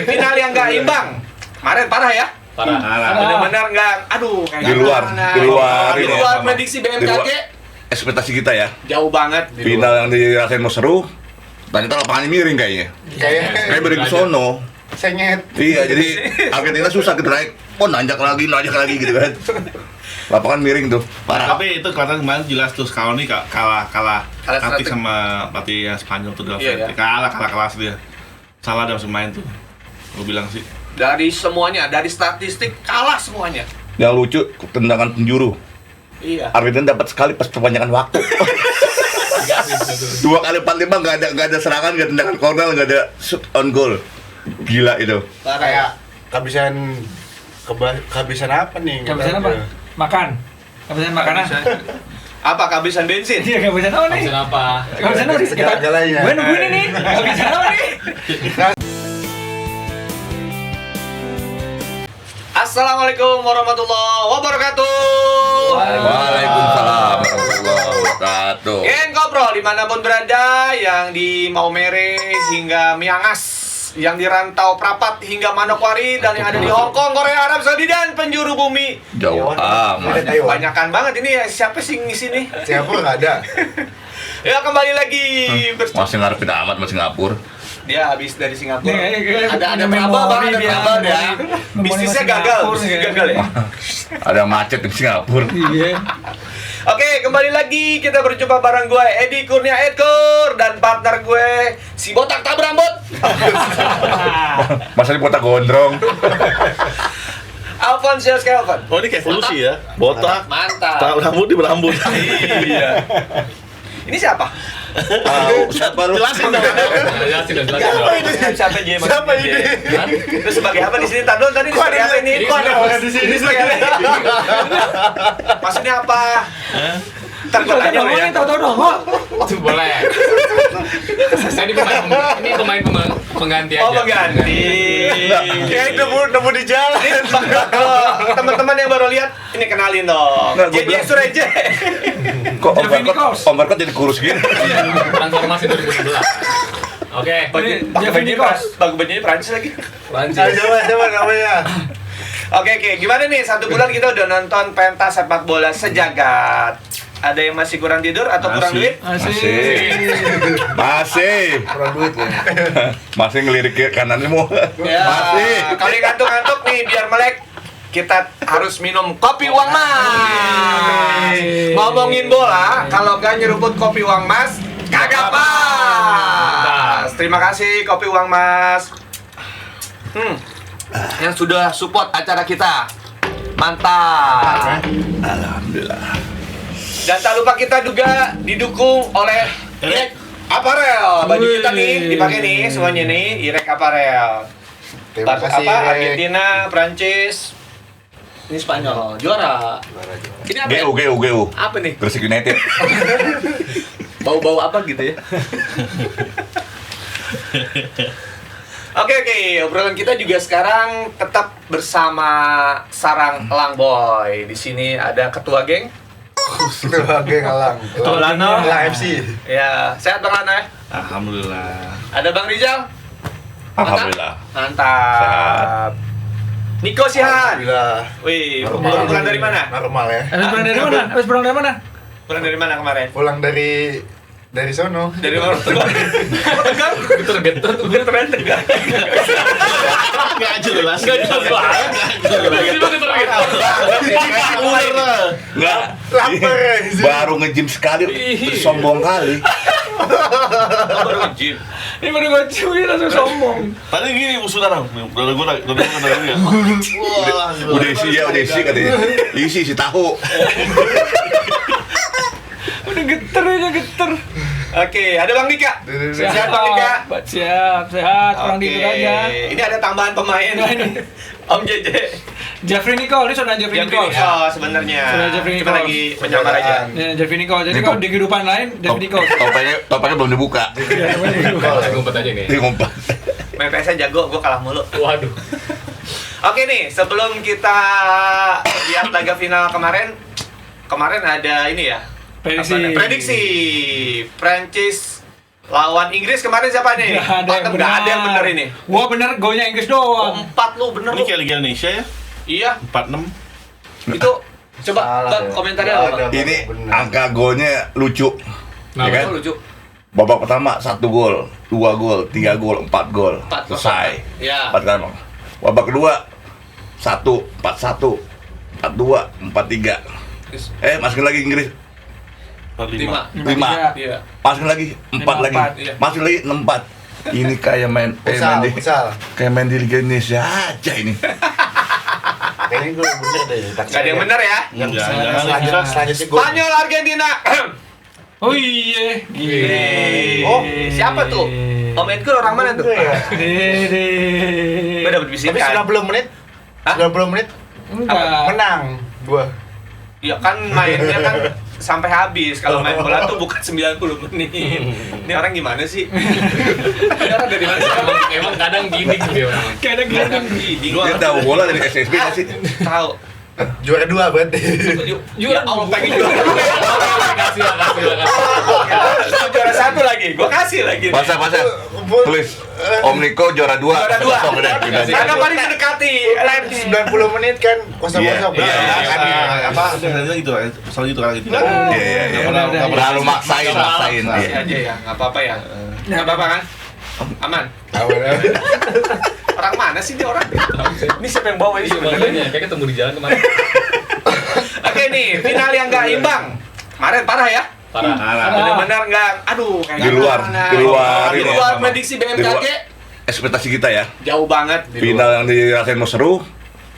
Final yang nggak imbang. Kemarin parah ya. Parah. Benar-benar nggak. Aduh, Di luar prediksi BMKG. ekspektasi kita ya. Jauh banget. Final yang dirasain mau seru. Ternyata lapangannya miring kayaknya. Kayak miring ke sono. Sengit. Iya, jadi Argentina susah kita naik. Oh, nanjak lagi gitu kan. Lapangan miring tuh. Parah. Tapi itu kelihatan kemarin jelas tuh Scaloni kalah taktik strategi. sama pelatih yang Spanyol tuh Del Iya, Valle. Kalah kelas dia. Salah dalam main tuh. Gue bilang sih. Dari semuanya, dari statistik kalah semuanya. Yang lucu tendangan penjuru. Iya. Argentina dapat sekali pas perpanjangan waktu. 2 kali 45 nggak ada serangan, nggak tendangan corner, nggak ada shoot on goal. Gila itu. Kayak kehabisan apa nih? Kehabisan apa? Makan. Kehabisan makanan. Apa kehabisan bensin? Iya, kehabisan apa nih? Kehabisan apa? Kehabisan apa nih? Segala-galanya. Gue nungguin ini. Kehabisan apa nih? Assalamualaikum warahmatullahi wabarakatuh. Waalaikumsalam warahmatullahi wabarakatuh. Geng Koprol dimanapun berada, yang di Maumere hingga Miangas, yang di Rantau Prapat hingga Manokwari, dan yang ada di Hong Kong, Korea, Arab Saudi, dan penjuru bumi. Jauh amat. Banyakan banget ini ya, siapa sih ngisi nih? Siapa nggak ada? Ya kembali lagi Masih ngarepin amat masih Singapura. Dia habis dari Singapura. Nih, Ada memori trouble bang, ada dia, trouble ya. memori Bisnisnya masih gagal, Singapura, bisnisnya ya. gagal ya. Ada macet di Singapura. Iya. Oke, kembali lagi kita berjumpa bareng gue Edi Kurnia Edkur dan partner gue si botak tak berambut. Masa di kota gondrong. Alfonsius Kelvin. Oh ini kayak evolusi ya. Botak. Mantap. Tak berambut di berambut. Iya. Ini siapa? Siapa lu? Jelasin dong. Jelasin dong. Siapa J? Siapa ini? Itu sebagai apa di sini? Tadi tadi sebagai apa ini? Kok ada orang di sini? Ini sebagai apa? Maksudnya apa? Ntar gue tanya lo ya. Tahu dong. Oh. Boleh. Saya ini pemain pengganti aja. Oh, pengganti. Kayak nemu di jalan. Kalau teman-teman yang baru lihat, ini kenalin dong. Nggak, gua Jadi bilang- Sureje. Kok Jeffrey Nichols. Om Barkot jadi kurus gini? Transformasi 2011. Oke. Jeffrey Nichols. Bajunya Prancis lagi. Lanjut. Siapa namanya? Oke, gimana nih? 1 bulan kita udah nonton pentas sepak bola sejagat. Ada yang masih kurang tidur atau kurang Masih. duit? Masih. Kurang duit ya. Masih ngelirik ke kanan semua. Ya, Masih. kalau yang ngantuk-ngantuk nih biar melek, kita harus minum kopi uang mas. Ngomongin bola, kalau nggak nyeruput kopi uang mas, kagak pas. Terima kasih kopi uang mas. Yang sudah support acara kita, mantap. Alhamdulillah. Dan tak lupa kita juga didukung oleh Irek Apparel. Baju kita nih dipakai nih semuanya nih Irek Apparel. Terima kasih. Apa? Argentina, Prancis. Ini Spanyol, juara. Ini apa? Ya? GU. Apa nih? Gresik United. Bau-bau apa gitu ya? Oke, obrolan kita juga sekarang tetap bersama Sarang Elang Boy. Di sini ada ketua geng. Ketua geng Elang. Lano. Elang FC. Ya, sehat Bang Lano ya? Alhamdulillah. Ada Bang Rizal? Alhamdulillah. Mantap. Niko Sihan. Alhamdulillah. Wih, baru pulang dari mana? Normal ya. Habis pulang dari mana? Habis pulang dari mana? Pulang dari mana kemarin? Pulang dari sono. Dari mana? Kok tegang? Getar-getar tegang. Nggak jelas. Nggak jelas. Enggak. Lapar ya. Baru nge-gym sekali, sombong kali. Baru nge-gym. Ini baru gue cuy langsung sombong. Tadi gini saudara. Udah gue gini ya. Wah, Udah isi katanya. Isi tahu. Udah geter. Oke, ada Bang Dika. Sehat Bang Dika? Sehat. Kurang Oke. tidur aja. Ini ada tambahan pemain. Om JJ. Jeffrey Nicole, ini saudara Jeffrey Nicole. Oh, sebenarnya. Sudah Jeffrey Kita Nicole. lagi menyamar aja. Ya, Jeffrey Nicole. Jadi Ini kalau kok- di kehidupan lain, Jeffrey Nicole. Topengnya belum dibuka. Ngumpet aja nih. Ini ngumpat. Main PS jago, gua kalah mulu. Waduh. Oke nih, sebelum kita lihat laga final kemarin ada ini ya. Prediksi. Prediksi Prancis Lawan Inggris kemarin siapa nih? Nggak ada yang bener ini. Gua bener golnya Inggris Oh, doang. 4 lu bener Ini lu. kayak Liga Indonesia ya, Iya, 4-6. itu coba Salah Bang ya. komentarnya Nggak apa? Bang? ada. Ini Bener. angka golnya lucu. Nah, Ya kan? Itu lucu. Babak pertama 1 gol, 2 gol, 3 gol, 4 gol. 4-0. Selesai. Ya. 4 kali. Babak kedua 1, 4-1, 4-2, 4-3. Masukin lagi Inggris 5. 5. Iya. Masukin lagi 4 lagi. 5-4, iya. Masukin lagi 6-4. Ini kayak main Futsal. kayak main di Liga Indonesia aja ini. Kayaknya gue bener deh. Gak ada yang bener ya. Selanjutnya gue. Spanyol Argentina. Oh iya, gile. Oh, siapa tuh? Om Edgar orang mana tuh? Dede. Gue dapet Tapi bisikan. 90 menit. Hah? 90 menit Enggak. menang gua. Iya kan mainnya kan sampai habis. Kalau main bola tuh bukan 90 menit. Ini orang gimana sih? Ini orang dari mana sih? emang kadang gini dia memang. Kayak ada gila. Kadang gini. Dia tahu bola dari SSB nggak sih? Tahu. Juara 2 berarti. Ya Allah pengen juara. Kasih lah. Lu juara 1 lagi. Gua kasih lagi. Masa tulis Om Niko juara 2. Juara 2. Kosong udah. Karena paling mendekati. 90 menit kan kosong-kosong. Iya, Kan iya. apa? Sebenarnya gitu kan, selalu gitu kan gitu. Iya. Terlalu maksain. Kasih Iya. aja ya. Enggak apa-apa ya. Enggak apa-apa kan? Aman. Orang mana sih dia orang? Ini siapa yang bawa ini Iya, sebenarnya? makanya kayak ketemu di jalan kemarin. Oke nih, final yang nggak imbang. Kemarin parah ya. Parah. Benar-benar nggak. Aduh, kayak Di luar, gimana? di luar Di ini luar ya, prediksi Di BMKG luar ekspektasi kita ya. jauh banget. Di Final luar. yang dirasain mau seru.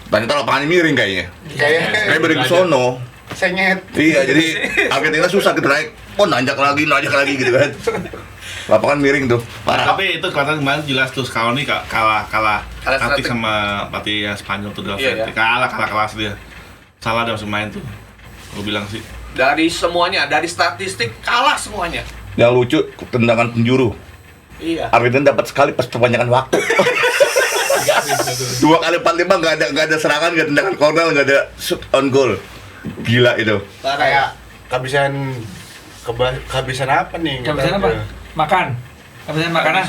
Ternyata lapangannya miring kayaknya. Kayak beri ke sono. Sengit. Iya, jadi Argentina susah gitu naik. Oh, nanjak lagi gitu kan. Lapangan miring tuh. Parah. Tapi itu kelihatan kemarin jelas tuh kalau nih kalah taktik strategi. sama pelatih yang Spanyol tuh Iya, iya. kalah kelas dia. Salah dalam main tuh. Gue bilang sih. Dari semuanya, dari statistik kalah semuanya. Yang lucu tendangan penjuru. Iya. Argentina dapat sekali pas kebanyakan waktu. 2 kali 45 nggak ada serangan, nggak tendangan corner, nggak ada shoot on goal. Gila itu. Parah ya. Kayak kehabisan apa nih? Kehabisan apa? Makan. Kehabisan makanan.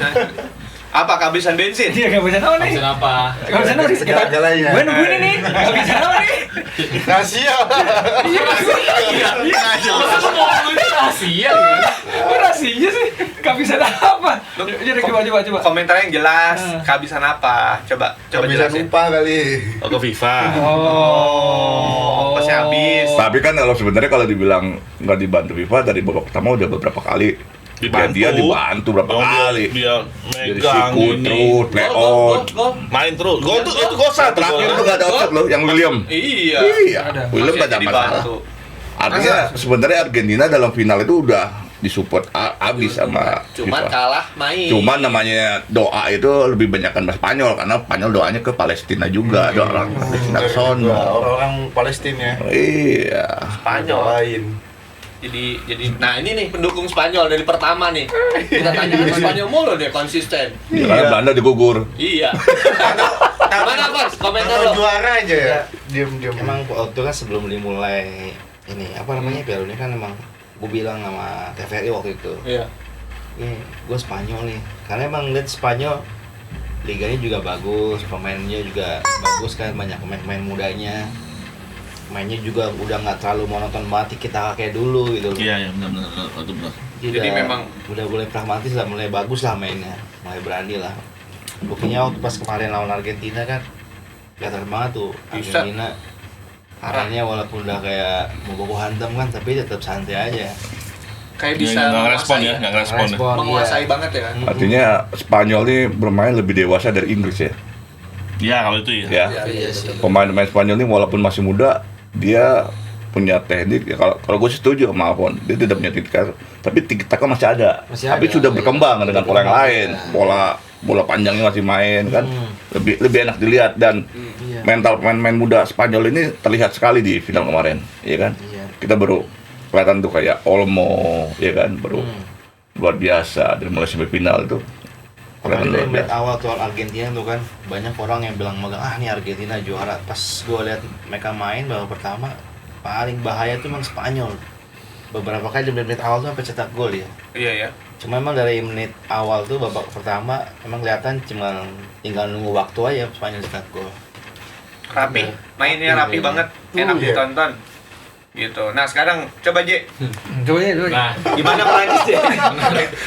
Apa kehabisan bensin? Iya, kehabisan apa nih? Maksud apa? Kehabisan apa nih? Segala-galanya. Gue nungguin ini. Kehabisan apa nih? Rahasia. Iya, Rahasia. Kok rahasianya sih? Kehabisan apa? Jadi coba. Komentarnya yang jelas. Ah. Kehabisan apa? Coba Kehabisan jelasin. upah kali. Oh, ke FIFA. Oh, ongkosnya habis. Tapi kan kalau sebenarnya kalau dibilang nggak dibantu FIFA dari babak pertama udah beberapa kali. Dia dibantu berapa kali. Dia Jadi megang sikut ini. terus, play out. Gol. Main terus. Gol tuh itu gol satu. Terakhir tuh nggak ada offside loh, yang William. Iya. Iya, Ada. William Masih nggak ada jadi masalah. bantu. Artinya sebenarnya Argentina dalam final itu udah disupport abis sama Cuman FIFA. kalah main. Cuman namanya doa itu lebih banyakkan bahasa Spanyol karena Spanyol doanya ke Palestina juga, doa orang Palestina ke sono. Orang Palestina. Iya. Spanyol. Lain. Jadi nah ini nih pendukung Spanyol dari pertama nih. Kita tanya ke Spanyol mulu deh konsisten. Ya, karena Belanda digugur. Iya. Mana Pak? Komentar Kalau lo. juara aja ya. Diam-diam. Emang waktu kan sebelum dimulai ini apa namanya Piala Dunia kan emang gue bilang sama TVRI waktu itu, Iya. nih gue Spanyol nih, karena emang lihat Spanyol liganya juga bagus, pemainnya juga bagus kan, banyak pemain-pemain mudanya, mainnya juga udah nggak terlalu monoton banget kita kayak dulu gitu loh. Iya, benar. Itu benar. Jadi memang udah mulai pragmatis lah, mulai bagus lah mainnya, mulai berani lah. Buktinya waktu pas kemarin lawan Argentina kan kelihatan banget tuh Bisa. Argentina. Arahnya walaupun udah kayak mau baku hantam kan, tapi tetap santai aja. kayak Dia bisa nggak ngerespon ya, menguasai. nggak ngerespon ya. Menguasai iya. banget ya. Artinya Spanyol ini bermain lebih dewasa dari Inggris ya. Iya, kalau itu ya. Ya. Iya sih. Pemain-pemain Spanyol ini walaupun masih muda, dia punya teknik. Ya, kalau gue setuju sama Afon, dia tidak punya tikar, tapi tikar masih ada. Masih Tapi ada, sudah iya. berkembang dengan pola yang lain. Iya. Bola panjangnya masih main kan. Hmm. Lebih enak dilihat dan Iya. mental pemain-pemain muda Spanyol ini terlihat sekali di final kemarin, ya kan? Iya. Kita baru kelihatan tuh kayak Olmo, ya kan, baru luar biasa dari mulai sampai final itu. Kemarin Kelihatan dari luar menit biasa. awal tuh Argentina tuh kan banyak orang yang bilang megang nih Argentina juara. Pas gua lihat mereka main babak pertama paling bahaya tuh emang Spanyol. Beberapa kali di menit awal tuh sampai cetak gol ya. Iya ya. Cuma emang dari menit awal tuh babak pertama emang kelihatan cuma tinggal nunggu waktu aja Spanyol cetak gol. Rapi, mainnya rapi banget, enak Iya. ditonton. Gitu. Nah sekarang coba J, Coba ya, coba. Nah, gimana Prancis ya?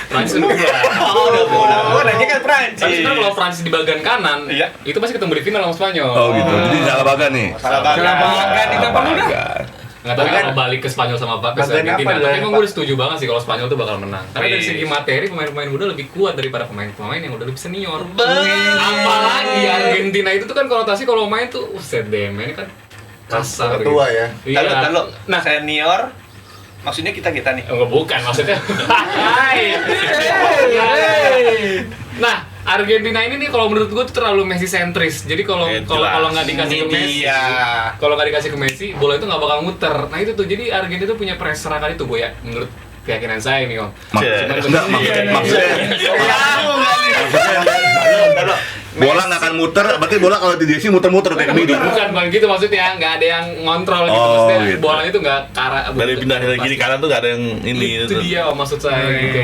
Prancis udah. Oh, nanya kan Prancis. Tapi sebenarnya kalau Prancis di bagian kanan, Iya. itu pasti ketemu di final sama Spanyol. Oh gitu. Jadi salah bagan nih. Salah Salah bagan di depan udah. Bagan. Nggak tahu kalau balik ke Spanyol sama ke Bagian Argentina. apa, Tapi dari emang apa? gue udah setuju banget sih kalau Spanyol tuh bakal menang. Karena dari Iya. segi materi pemain-pemain muda lebih kuat daripada pemain-pemain yang udah lebih senior. Apalagi Argentina itu tuh kan konotasi kalau main tuh set deh, ini kan kasar. Ketua ya. Iya. Nah senior, maksudnya kita nih. Enggak bukan maksudnya. Hai. Nah, Argentina ini nih kalau menurut gue tuh terlalu Messi sentris. Jadi kalau Jelas. kalau nggak dikasih ke Ini Messi, dia. kalau nggak dikasih ke Messi, bola itu nggak bakal muter. Nah itu tuh jadi Argentina tuh punya serangan itu Bu ya, menurut keyakinan saya nih Om. Enggak, maksudnya bola nggak akan muter, berarti bola kalau di DC muter-muter kayak kemidi. Bukan gitu maksudnya, nggak ada yang ngontrol gitu. Oh, Maksudnya gitu. bolanya itu nggak ke arah Dari pindah dari kiri kanan tuh gak ada yang ini. Itu dia Om, maksud saya gitu.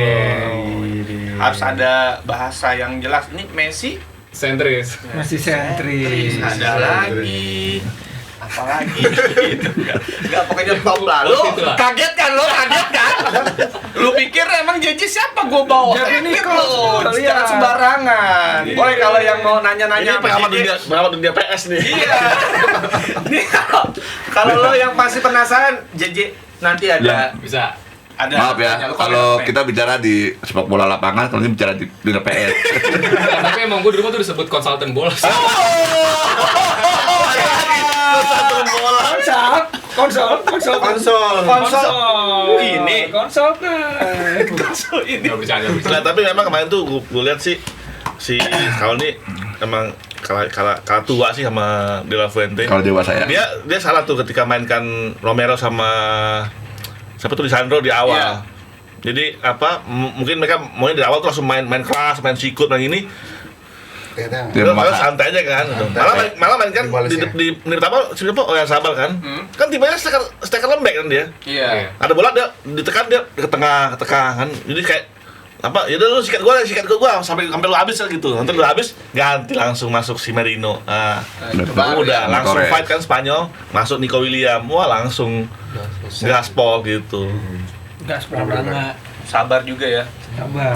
Harus ada bahasa yang jelas. Ini Messi Sentris. Masih sentris. ada lagi. Apalagi gitu. Enggak pokoknya top lah. Lu Itulah. kaget kan lo? Kaget kan? Lu pikir emang JJ siapa gua bawa? Jadi ini Kaget kalau lu. kalian- Secara sembarangan. Boleh kalau yang mau nanya-nanya Ini pengamat dunia PS nih. Iya. Nih kalau lo yang masih penasaran, JJ nanti ada Bisa. ada. Maaf ya, tanya lu kalau komen. kita bicara di sepak bola lapangan, kalau ini bicara di dunia PS. Tapi emang gue di rumah tuh disebut konsultan bola sih. Konsol. konsol ini Konsol ini. Nggak bercanda. Nah, tapi memang kemarin tuh gue lihat sih si kalau ini emang kalah tua sih sama De La Fuente. Kalau dewasa ya. Dia salah tuh ketika mainkan Romero sama siapa tuh Lisandro di awal. Iya. Jadi apa mungkin mereka maunya dari awal tuh langsung main keras, main sikut, main ini. Ternyata Dia Malah memaksa. santai aja kan. Santai. Malah main kan Dibales ya. di menit pertama siapa oh yang sabar kan. Kan timnya striker lembek kan dia. Iya. Ada bola dia ditekan dia ke tengah kan. Jadi kayak apa ya udah lu sikat gua sampai lu habis kan gitu. Nanti lu habis ganti langsung masuk si Merino. Nah, Betul. udah langsung Torres. fight kan Spanyol, masuk Nico William. Wah, langsung gaspol gitu. Gas banget. Sabar juga ya. Sabar.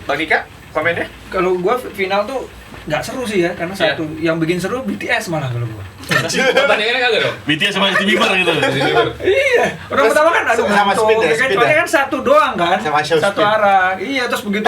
Bagi Kak, komennya? Kalau gua final tuh nggak seru sih ya, karena Iya. satu yang bikin seru BTS malah kalau gua. Pertandingannya kagak dong? BTS sama Justin Bieber gitu. Iya, orang pertama kan aduh sama ngantuk, speed ya, ya kan? speed Soalnya ya? kan satu doang kan, Sama show satu speed. arah. Iya, terus begitu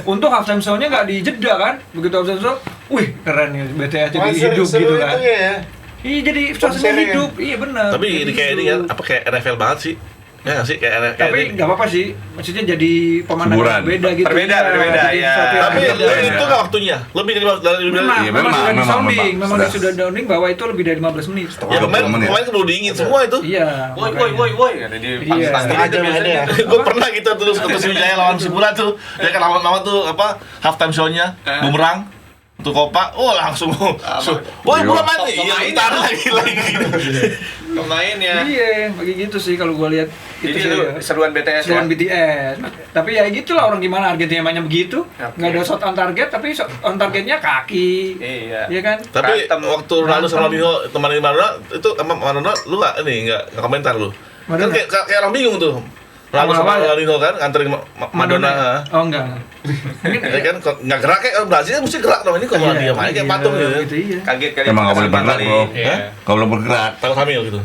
untung halftime show-nya nggak dijeda kan, begitu halftime show, wih keren nih BTS jadi hidup gitu kan. Itu ya. Iya jadi suasana Konsernya. hidup, iya benar. Tapi Jadi ini kayak ini hidup. kan apa kayak NFL banget sih. Ya nggak sih kayak Tapi ini. nggak apa-apa sih, maksudnya jadi pemandangan Hiburan. beda gitu. Berbeda, Iya, berbeda, jadi iya. sesuatu yang Tapi berbeda. itu nggak waktunya. Lebih dari Memang, Iya, memang sudah memang, di-sounding, memang sudah. sudah sounding bahwa itu lebih dari 15 menit. Ya pemain 20 menit. keburu dingin semua itu. Iya. makanya. Woi, ada di Iya. Pakistan Setengah gitu jam biasanya ada ya. tuh. Gue pernah gitu terus ketemu Wijaya lawan Sipura tuh. Ya kan lawan tuh apa halftime show-nya bumerang untuk Kopa. Oh langsung. Woi bola main nih. Iya Pemain. ntar lagi. Pemainnya. Iya, bagi gitu sih kalau gua lihat Jadi itu sih. lu seruan BTS ya. Seruan BTS. Tapi ya gitulah orang gimana Argentina mainnya begitu. Oke. Nggak ada shot on target tapi shot on targetnya kaki. Iya. Iya kan? Tapi Berantem. waktu Ronaldo sama Ronaldinho temanin Maradona itu sama Maradona lu nggak komentar lu. Kan Maradona? kayak orang bingung tuh. Ronaldo sama Awal-awal ya? Ronaldinho kan nganterin Madonna. Oh enggak. Ya kan kok nggak gerak kayak orang Brazil mesti gerak dong ini kok malah diam aja kayak patung gitu. Iya. Kaget kali. Emang nggak boleh pertama bergerak kali. bro. Iya. Nggak boleh bergerak. Takut hamil gitu.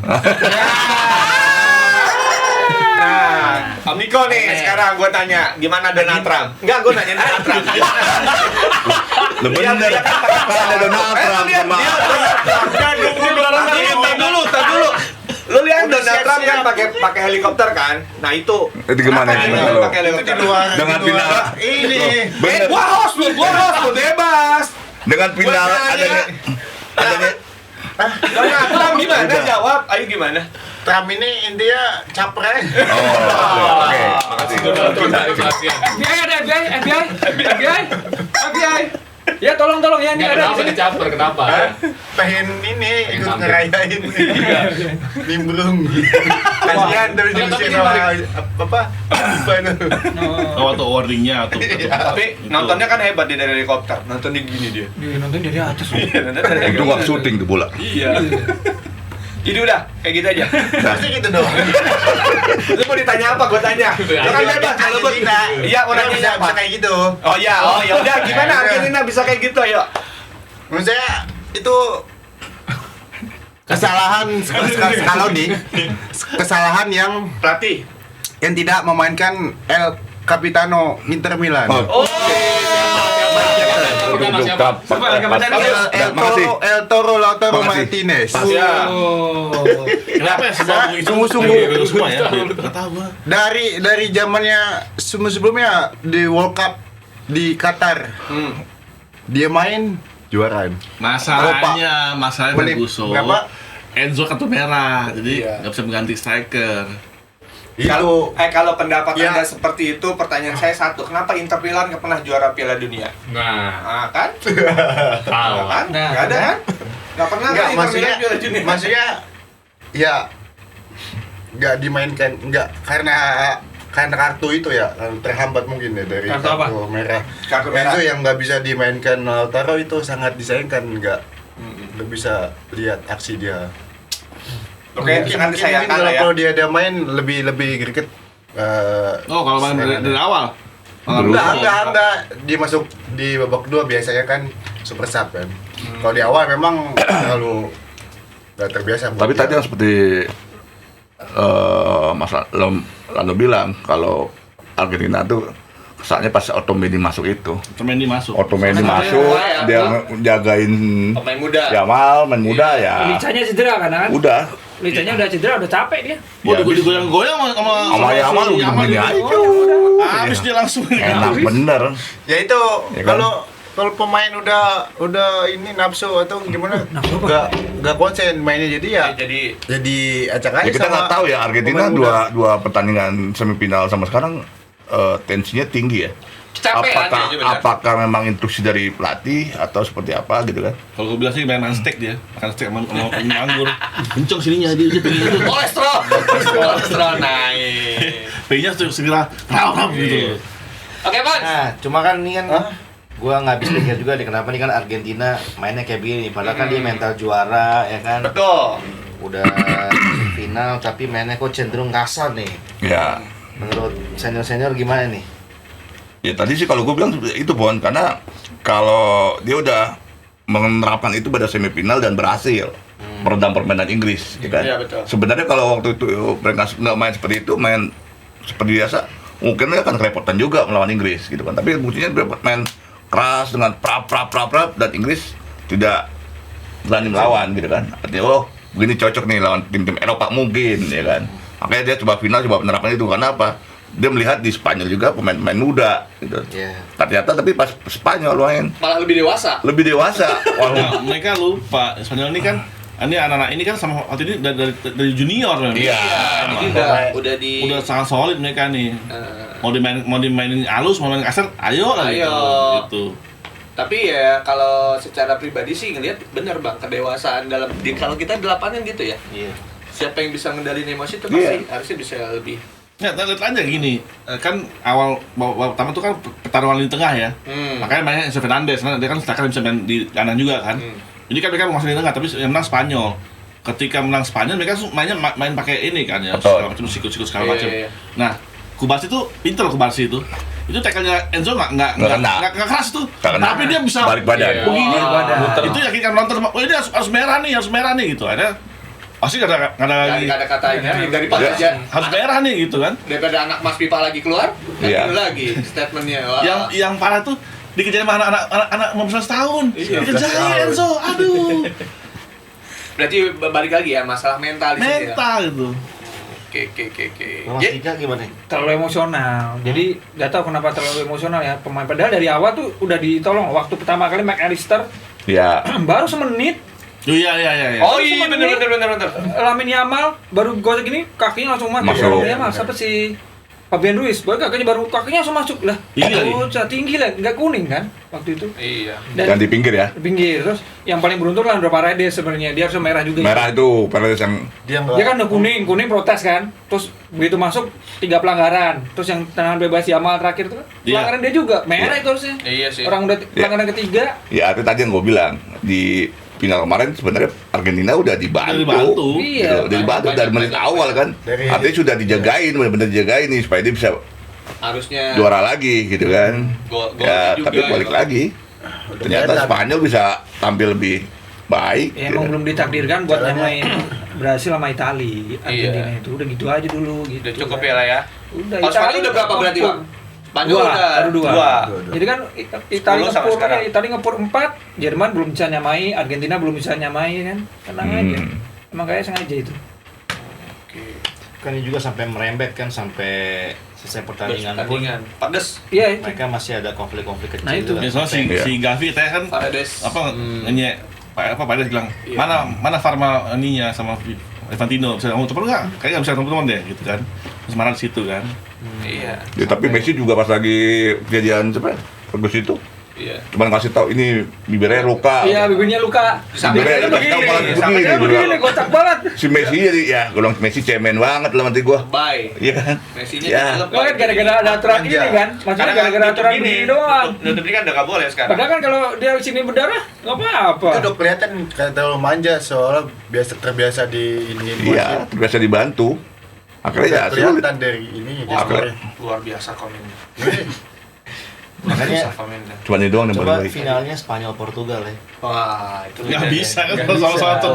Nah, Om Niko nih sekarang gua tanya, gimana Donald Trump? Enggak, gua nanya Donald Trump. Lu bener. Kan ada Donald Trump sama. Tar dulu. Lu lihat Donald Trump kan pakai helikopter kan? Nah itu. Itu gimana Kenapa gimana dia lu? pakai helikopter? Dengan final. Ini. Bener. Gua host lu bebas. Dengan final adanya Donald Trump gimana jawab? Ayo gimana? Trump ini intinya capres. Oh, oke. Makasih Donald Trump dari pelatihan. FBI ada FBI. Ya tolong ya ini Nggak, ada. kenapa dicaper? Kenapa? Pengen ini ikut Pengen ngerayain nimbrung. Kasihan dari Tapi Indonesia ini sama menarik. apa itu. Oh, atau wordingnya atau Tapi nontonnya kan hebat dia dari helikopter. Nontonnya gini dia. Dia nonton dari atas. Itu waktu syuting tuh bola. Iya. Jadi udah kayak gitu aja. Pasti gitu doang. Lu mau ditanya apa? Gua tanya. Lu kan bebas kalau gua. Iya, mau nanya bisa apa? kayak gitu. Oh iya, ya udah gimana Argentina bisa kayak gitu ayo. Menurut saya itu kesalahan kalau nih kesalahan yang Pelatih. tidak memainkan El Capitano Inter Milan. Oh. El Toro Lautaro Makasih. Martinez. Ya. kenapa ya Sungguh-sungguh. semua ya? Enggak tahu gua. Dari zamannya sebelumnya di World Cup di Qatar, dia main juara. Masalahnya Menit Guso. berapa? Enzo kartu merah, jadi Iya. nggak bisa mengganti striker. Kalau pendapat Ya. Anda seperti itu, pertanyaan saya satu, kenapa Inter Milan nggak pernah juara Piala Dunia? Nah, Kan? tahu. Kan? Nah, Nggak ada kan? Nggak pernah Enggak, kan Inter maksudnya Milan Piala Dunia? maksudnya ya nggak dimainkan, nggak karena kartu itu ya terhambat mungkin ya dari Kartu apa? merah. Kartu merah. Itu yang nggak bisa dimainkan Lautaro itu sangat disayangkan, nggak bisa lihat aksi dia. Oke, sangat disayangkan lah ya. Kalau dia ada main lebih greget. Oh, kalau main dari awal. Enggak. Dia masuk di babak kedua biasanya kan super sub kan. Kalau di awal memang terlalu nggak terbiasa. Tapi tadi yang seperti Mas Lando bilang, kalau Argentina tuh kesannya pas Otamendi masuk itu. Otamendi masuk. Otamendi Karena masuk, dia jagain Pemain muda. Jamal, main muda ya. Licanya cedera kan? Udah. Licanya udah cedera, udah capek dia. Waduh, Ya, gue digoyang-goyang sama Yamal si udah gini aja. Habis dia langsung. Enak bener. Ya itu Ya kan? kalau pemain udah ini nafsu atau gimana Nafsu apa? nggak konsen mainnya jadi ya jadi acak aja Ya kita sama nggak tahu ya Argentina pemain muda. dua pertandingan semifinal sama sekarang tensinya tinggi ya. Kecapean dia, benar. Apakah memang instruksi dari pelatih atau seperti apa gitu kan? Kalau gue bilang sih main steak dia, makan steak sama anggur. Kenceng sininya dia pengen gitu. Kolesterol naik. Pengennya segera rau gitu. Oke, Bang. Nah, cuma kan ini kan gua nggak bisa pikir juga nih kenapa nih kan Argentina mainnya kayak begini. Padahal kan dia mental juara ya kan. Betul. Udah final tapi mainnya kok cenderung kasar nih. Ya. Menurut senior gimana nih? Ya tadi sih kalau gue bilang itu Bon, karena kalau dia udah menerapkan itu pada semifinal dan berhasil meredam permainan Inggris, ya kan? Iya, betul. Sebenarnya kalau waktu itu mereka nggak main seperti itu, main seperti biasa, mungkin mereka akan kerepotan juga melawan Inggris, gitu kan? Tapi buktinya dia main keras dengan prap dan Inggris tidak berani melawan, gitu kan? Artinya oh begini cocok nih lawan tim-tim Eropa mungkin, ya kan? Makanya dia coba final, coba menerapkan itu karena apa? Dia melihat di Spanyol juga pemain-pemain muda gitu. Iya. Ternyata tapi pas Spanyol main Malah lebih dewasa. lebih dewasa. Wah, Nah, mereka lupa Spanyol ini kan ini anak-anak ini kan sama waktu ini dari junior memang. Iya. Ini udah di Udah sangat solid mereka nih. Mau dimainin halus, mau main kasar, ayo lah gitu. Ayo. Gitu. Tapi ya kalau secara pribadi sih ngelihat bener Bang, kedewasaan dalam kalau kita delapanan gitu ya. Iya. Siapa yang bisa ngendalin emosi itu Iya. pasti harusnya bisa lebih. Ya, lihat aja gini, kan awal babak pertama tuh kan pertarungan di tengah ya. Makanya mainnya Enzo Fernandez, karena dia kan striker bisa main di kanan juga kan. Jadi kan mereka masuk di tengah, tapi yang menang Spanyol. Ketika menang Spanyol, mereka mainnya main pakai ini kan ya, Betul. segala macam sikut segala Iya, macam. iya. Nah, Kubarsi itu pinter Kubarsi itu. Itu tackle-nya Enzo nggak kena. keras tuh, Nggak kena. tapi dia bisa Balik badan. Iya. begini. Muter. Itu yakinkan nonton, oh ini harus merah nih gitu. Ada pasti nggak ada lagi. Nggak ada katanya daripada Iya. aja Harus merah nih gitu kan. daripada anak Mas Pipa lagi keluar, Iya. itu lagi statementnya. Wah. Yang parah tuh dikejar sama anak 15 tahun. Iya, Dikejar Enzo, aduh. Berarti balik lagi ya masalah mental di sini. ya? Mental gitu. Oke. Mas Dika gimana? Terlalu emosional. Jadi nggak tahu kenapa terlalu emosional ya pemain. Padahal dari awal tuh udah ditolong. Waktu pertama kali McAllister ya. baru semenit. Oh iya. Oh iya bener. Lamine Yamal baru gol gini kakinya langsung mati. Masuk. Lamine Yamal siapa sih? Fabian Ruiz, kakinya langsung masuk lah. Tinggi lagi. Tinggi lah, nggak kuning kan waktu itu. Iya. Dan di pinggir ya. Di pinggir. Terus yang paling beruntung lah Andrea Paredes sebenarnya, dia harus merah juga. Merah itu Paredes yang Dia kan udah kuning protes kan. Terus begitu masuk 3 pelanggaran. Terus yang tendangan bebas Yamal terakhir itu kan Iya. pelanggaran dia juga, merah itu harusnya. Iya sih. Orang udah pelanggaran ketiga. ya itu tadi yang gue bilang di final kemarin sebenarnya Argentina udah dibantu. Iya. Udah dibantu dari menit awal kan. Dari- Artinya sudah dijagain, benar-benar dijagain nih supaya dia bisa Harusnya juara lagi gitu kan. Gol Ya, juga tapi balik ya. lagi. Ternyata beda. Spanyol bisa tampil lebih baik. Ya, gitu emang kan. belum ditakdirkan buat Caranya- nyamain Brasil sama Itali. Argentina Iya. itu udah gitu aja dulu gitu. Udah cukup kan. ya lah ya. Udah. Kalau Spanyol udah berapa berarti, Bang? Spanyol Baru dua. dua. Jadi kan Itali 10 sama ngepur, sekarang. Itali ngepur 4, Jerman belum bisa nyamai, Argentina belum bisa nyamai kan. Tenang aja. Emang kayak sengaja itu. Kan ini juga sampai merembet kan sampai selesai pertandingan pun Pedes. Iya itu. mereka masih ada konflik-konflik kecil Nah, itu. juga. Ya, soalnya si Gavi katanya kan Paredes. Paredes bilang mana Farma ininya sama Infantino bisa ngomong temen nggak? Kayaknya nggak bisa temen deh gitu kan. Terus marah di situ kan. Iya. Ya, tapi Messi juga pas lagi kejadian Ferguson itu Iya. cuman ngasih tahu ini bibirnya luka. Iya, bibirnya luka. Bibirnya Bibirnya dikasih tahu malah Sampai begini. begini, kocak banget. Si Messi jadi ya, gue bilang Messi cemen banget lah nanti gua. Bye. Iya kan? Messinya Ya. dicelep. Lo kan gara-gara ada aturan ini kan, maksudnya gara-gara aturan begini doang. Nutup ini kan udah nggak boleh sekarang. Padahal kan kalau dia sini berdarah, nggak apa-apa. Itu udah kelihatan kayak terlalu manja soalnya terbiasa di ini Iya, terbiasa dibantu. Akhirnya ya sulit. kelihatan dari ini Apa? Luar biasa komen. Makanya Cuma ini doang yang coba paling baik. finalnya Spanyol Portugal ya. Wah, itu Nggak beda bisa ya. kan kalau sama-sama satu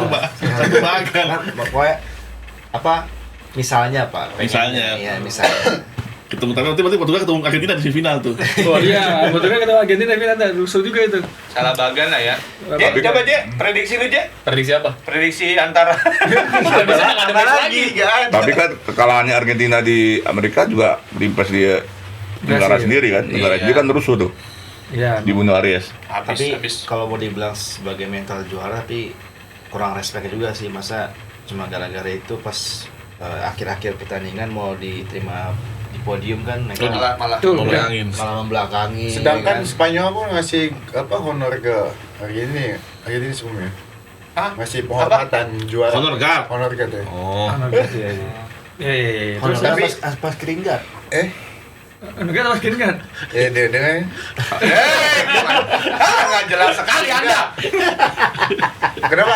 bagan. Pokoknya apa misalnya apa? Misalnya. Iya, misalnya. Ketemu tapi nanti Portugal ketemu Argentina di final tuh. Oh iya, sebetulnya ketemu Argentina tapi ada rusuh juga itu. Salah bagan lah ya. Tapi Coba Je, prediksi lu Je. Prediksi apa? Prediksi antara Nggak bisa, nggak ada match lagi. Tapi kan kekalahannya Argentina di Amerika juga berimbas di negara sendiri kan. Negara Iya. sendiri kan rusuh tuh, Iya. dibunuh Aries. Tapi Habis. kalau mau dibilang sebagai mental juara tapi kurang respect juga sih, masa cuma gara-gara itu pas akhir-akhir pertandingan mau diterima di podium kan mereka Malah. Tuh, Mau udah. bayangin. malah membelakangi. Sedangkan kan. Spanyol pun ngasih honor ke Argentina semuanya. Hah? Ngasih penghormatan juara. Honor guard. Honor guard ya. Oh. Anak gitu ya. Iya, iya, iya. Terus Honor tapi- pas keringgat. enggak masukin kan? Dia dengan Nggak jelas sekali Anda. kenapa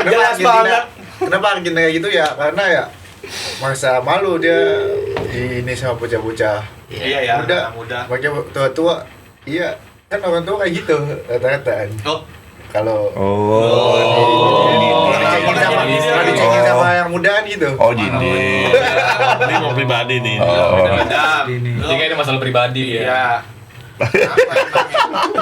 Jelas banget. Kenapa Argentina kayak gitu ya? Karena ya masa malu dia di ini sama bocah-bocah Iya ya, muda. Makanya tua-tua, iya kan orang tua kayak gitu rata-rata kan. Oh, Kalau Oh. kalau dicengin sama yang mudaan gitu. Oh, gini. Ini mau pribadi nih. Oh. Adam. Ini. Jadi kayak ini masalah pribadi ya. Iya.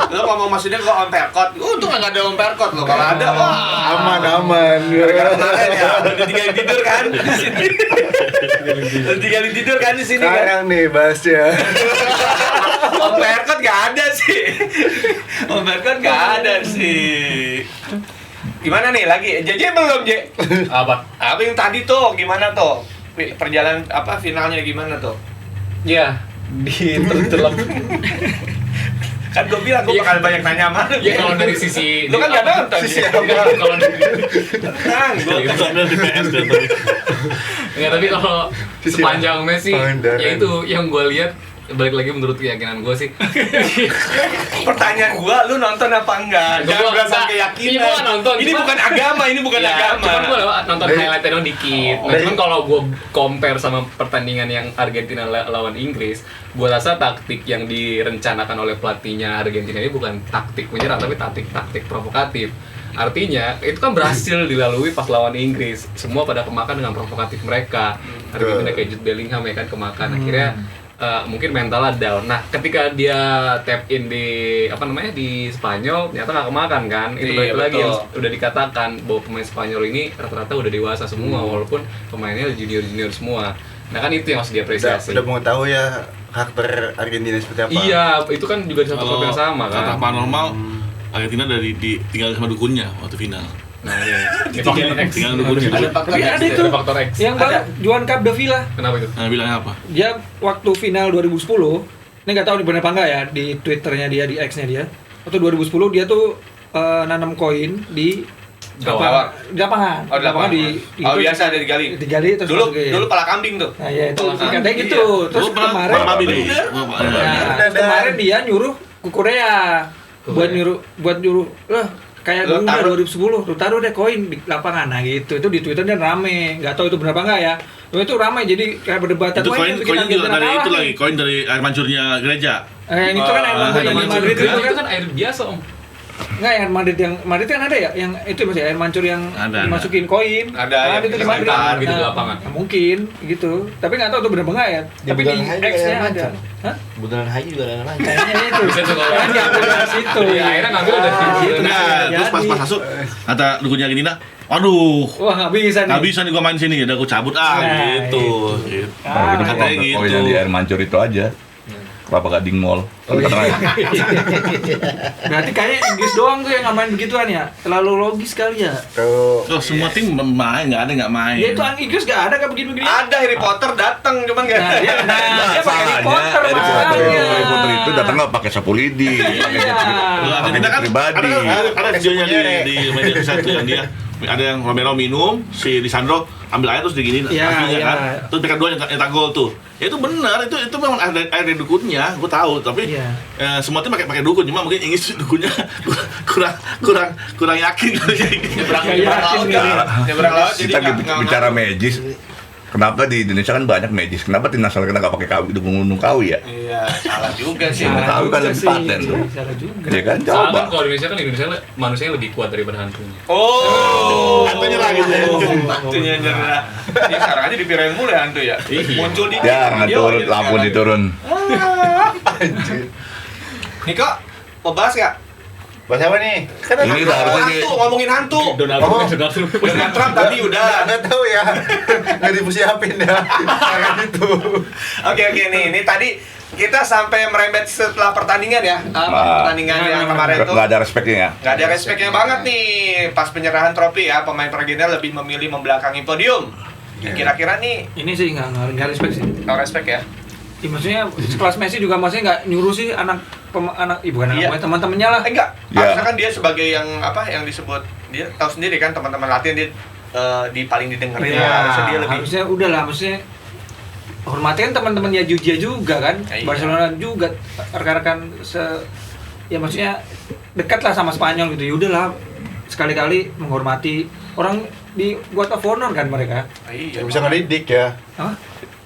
Lo ngomong maksudnya gua on perkot. Untung nggak ada on perkot lo. Kalau ada, wah. Aman. Kemarin ya, udah ditinggalin tidur kan di sini. Udah ditinggalin tidur kan di sini kan. Sekarang nih bahasnya. On perkot nggak ada sih. On perkot nggak ada sih. Gimana nih lagi? JJ belum Je? Apa? Apa yang tadi tuh? Gimana tuh? Perjalanan apa finalnya gimana tuh? Ya, di terlep. Kan gue bilang gue bakal banyak nanya sama lu. Ya kalau dari sisi Lu kan nggak nonton sisi Ya. kalau dari Tenang, gue Ada di PS tuh tadi. Enggak, tapi kalau Sisi sepanjang Messi pangandaran. ya itu yang gue lihat, balik lagi menurut keyakinan gue sih. pertanyaan gue, lu nonton apa enggak? Gua- Jangan berdasarkan enggak. keyakinan. Iya, gua nonton, Ini cuma- bukan agama, ini bukan Ya, agama. cuman gue nonton Dari- highlightnya dong dikit. Nah, cuman kalau gue compare sama pertandingan yang Argentina lawan Inggris, gue rasa taktik yang direncanakan oleh pelatihnya Argentina ini bukan taktik menyerang, tapi taktik provokatif. Artinya itu kan berhasil dilalui pas lawan Inggris. Semua pada kemakan dengan provokatif mereka. Argentina kayak Jude Bellingham ya kan kemakan. Akhirnya mungkin mentalnya down. Nah, ketika dia tap in di di Spanyol, ternyata nggak kemakan kan. Itu Iya, balik lagi yang betul. udah dikatakan bahwa pemain Spanyol ini rata-rata udah dewasa semua, walaupun pemainnya junior semua. Nah kan itu yang harus diapresiasi. Udah mengetahui ya karakter Argentina seperti apa. Iya, itu kan juga di satu klub Kalau yang sama kata kan. paranormal, Argentina dari ditinggal sama dukunnya waktu final. Nah, iya. Ini faktor X. Tinggal nunggu di Ada faktor Tapi X. ada itu. Ada faktor X. Yang baru Johan Cup De Villa. Kenapa itu? Nah, bilangnya apa? Dia waktu final 2010, ini nggak tahu benar apa enggak ya di Twitternya dia, di X-nya dia. Waktu 2010 dia tuh nanam koin di Gawang. di lapangan. Oh, di lapangan. Oh, biasa ada digali. Digali terus Dulu masukin. dulu pala kambing tuh. Nah, ya itu Pala katanya kambing, gitu. Terus Oh, pernah kemarin babi nih. Nah, terus kemarin dia nyuruh ke Korea buat nyuruh kayak Lu Garuda taruh. 2010 lu taruh deh koin di lapangan. Nah gitu, itu di Twitter dia rame, nggak tahu itu benar apa enggak ya. Itu rame jadi kayak perdebatan. Itu Wah, ini bikin koin juga Argentina dari kalah itu nih. lagi, koin dari air mancurnya gereja. Itu kan air mancur yang di Madrid Itu itu kan. kan air biasa, Om. Enggak, yang Madrid kan ada ya, yang itu masih air mancur yang Ada. dimasukin koin. Ada, yang itu di Madrid. dilempar gitu di lapangan. Mungkin gitu. Tapi nggak tahu itu benar apa enggak ya. Di Tapi di Bundaran HI juga X-nya ada ada. mancur. Hah? Bundaran HI juga ada lancar. Kayaknya itu. Bisa sekolah. Kan diambil dari situ. Iya, akhirnya ngambil dari situ. Gitu. Nah, terus pas Jadi. masuk kata dukunnya gini nah, waduh, Wah, nggak bisa nih. nggak bisa nih gua main sini, udah gua cabut Nah, gitu. itu. Gitu. Nah, gitu katanya kalau gitu. koin yang di air mancur itu aja. Kelapa Gading Mall. Berarti kayaknya Inggris doang tuh yang nggak main begituan ya. Terlalu logis kali ya. Tuh. Oh, semua tim main, nggak ada nggak main. Ya itu Inggris nggak ada kayak begini-begini. Ada Harry Potter datang cuman nggak Nah, dia pakai Harry Potter Harry Potter itu masalahnya. datang nggak pakai sapu lidi, pakai Iya. Lah, Argentina kan pribadi. ada videonya di media sosial tuh yang dia ada yang Romero minum, si Lisandro ambil air terus diginiin Iya, kakinya iya. kan. Terus mereka dua nyetak gol tuh. Ya itu benar, itu memang ada dari dukunnya, gue tahu. Tapi Iya. semua tim pakai dukun, cuma mungkin Inggris dukunnya kurang yakin kali kayak gitu. Nggak yakin nih. Nyebrang laut jadi Kita nggak bicara magis. Kenapa di Indonesia kan banyak magis? Kenapa tim nasional kita nggak pakai kawi, dukung gunung kawi ya? Iya, salah juga sih. Salah. Tahu kan juga lebih sih. paten tuh. Salah juga. Ya kan, Soalnya coba. kan kalau di Indonesia manusianya lebih kuat daripada hantunya. Oh, Hantunya lagi tuh. Hantunya nyerah. Ini sekarang aja dipirain mulu ya hantu ya. Muncul di Jangan turun, lampu diturun. Niko, mau bahas nggak? Bahas apa nih? Kan Ini udah harusnya di Hantu, ngomongin hantu. Donald Oh. Donald Trump tadi udah. nggak tahu ya. Nggak dipersiapin ya. Kayak gitu. Oke ini tadi kita sampai merembet setelah pertandingan ya. Pertandingan yang kemarin tuh. nggak ada respectnya ya. Nggak ada respeknya banget nih. Pas penyerahan trofi ya, pemain Argentina lebih memilih membelakangi podium. Kira-kira nih Ini sih nggak respect sih. no respect ya. Ya, maksudnya sekelas Messi juga maksudnya nggak nyuruh sih bukan anak Iya. pemain, teman-temannya lah. Enggak. Ya. Harusnya kan dia sebagai yang apa yang disebut dia tahu sendiri kan teman-teman latihan dia di paling didengerin Iya, harusnya dia lebih harusnya udah lah, maksudnya hormati kan teman-temannya Juja juga kan, Iya. Barcelona juga rekan-rekan ya maksudnya dekat lah sama Spanyol gitu. Ya udahlah sekali-kali menghormati orang di buat of honor kan mereka. Iya, Nggak bisa ngedidik ya. Hah?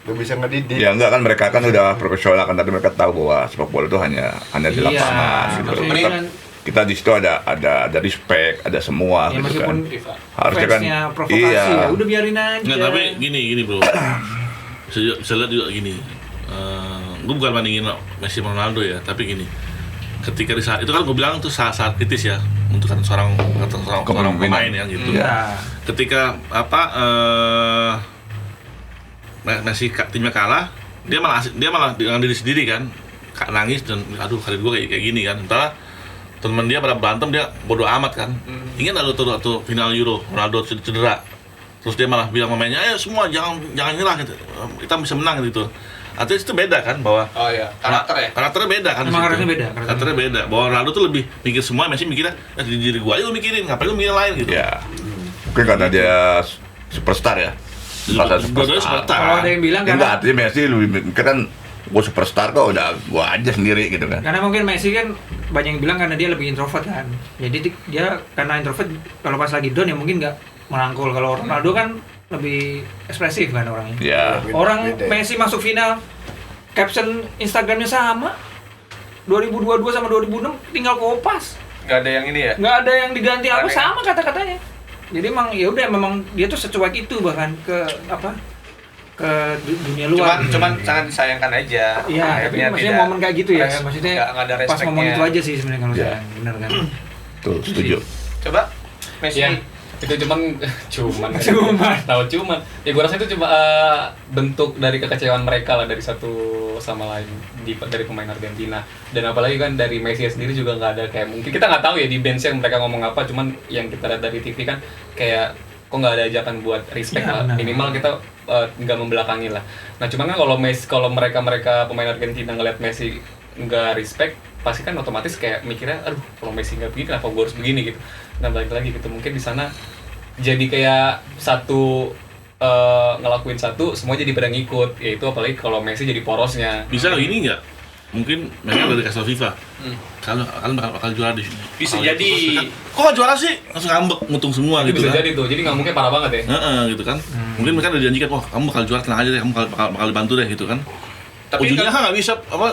Nggak bisa ngedidik. Ya enggak kan mereka kan udah profesional kan, tapi mereka tahu bahwa sepak bola itu hanya di Iya, lapangan gitu. maksudnya Kita, kan- kita di situ ada respect, ada semua Ya gitu meskipun kan. Harusnya kan fansnya provokasi iya. ya udah biarin aja. Nggak, tapi gini bro, bisa lihat juga gini. Gue bukan bandingin Messi sama Ronaldo ya, tapi gini. Ketika di saat itu kan gue bilang itu saat kritis ya untuk seorang Kepemimpinan. pemain ya gitu. Iya. Ketika Messi timnya kalah, dia malah dengan diri sendiri kan, nangis dan aduh karir gue kayak gini kan. Entah teman dia pada berantem dia bodoh amat kan. Ingat waktu final Euro Ronaldo cedera, terus dia malah bilang pemainnya ayo semua jangan nyerah gitu, kita bisa menang gitu. Artinya itu beda kan bahwa Oh iya, karakter ya. karakternya beda kan. di Emang situ. karakternya beda, Karakternya beda. Bahwa Ronaldo tuh lebih mikir semua, Messi mikirnya di diri gua aja lu mikirin, ngapain lu mikirin lain gitu. Ya. Mungkin karena dia superstar ya. Merasa Dua-duanya superstar. Kalau ada yang bilang Ya, enggak, karena artinya Messi lebih mikir kan gue superstar kok udah gue aja sendiri gitu kan. karena mungkin Messi kan banyak yang bilang karena dia lebih introvert kan. Jadi dia karena introvert kalau pas lagi down ya mungkin nggak merangkul. Kalau Ronaldo kan lebih ekspresif kan orangnya. Ya. Orang Beda. Messi masuk final, caption Instagramnya sama. 2022 sama 2006 tinggal kopas. Nggak ada yang ini ya. Nggak ada yang diganti apa Aneh. sama kata-katanya. Jadi emang ya udah memang dia tuh secuek itu bahkan ke apa? Ke dunia luar. Cuman sangat disayangkan aja. Iya, tapi Akhirnya maksudnya tidak momen kayak gitu ya, maksudnya nggak ada pas respectnya. momen itu aja sih sebenarnya kalau Iya. saya benar kan. Tuh, setuju. Coba Messi Iya. Itu cuman ya gue rasa itu cuma bentuk dari kekecewaan mereka lah dari satu sama lain dari pemain Argentina. Dan apalagi kan dari Messi sendiri juga nggak ada kayak, mungkin kita nggak tahu ya di bench yang mereka ngomong apa, cuman yang kita lihat dari TV kan kayak kok nggak ada ajakan buat respect Ya, lah, benar. minimal kita nggak membelakangi lah. Nah cuman kan kalau mereka pemain Argentina ngeliat Messi nggak respect, pasti kan otomatis kayak mikirnya, aduh kalau Messi nggak begini kenapa gue harus begini gitu. Nah balik lagi gitu, mungkin di sana jadi kayak satu ngelakuin satu, semua jadi pada ngikut, yaitu apalagi kalau Messi jadi porosnya. Bisa ini nggak? Mungkin mereka udah dikasih tau FIFA. Kalau kalian bakal juara di sini. Bisa Kalau jadi. Kok nggak juara sih? Langsung ngambek, ngutung semua Itu gitu bisa kan. jadi tuh, jadi nggak mungkin parah banget ya. Gitu kan. Mungkin mereka udah dijanjikan, wah kamu bakal juara, tenang aja deh, kamu bakal dibantu deh gitu kan. Tapi Ujungnya kan- kan nggak bisa apa,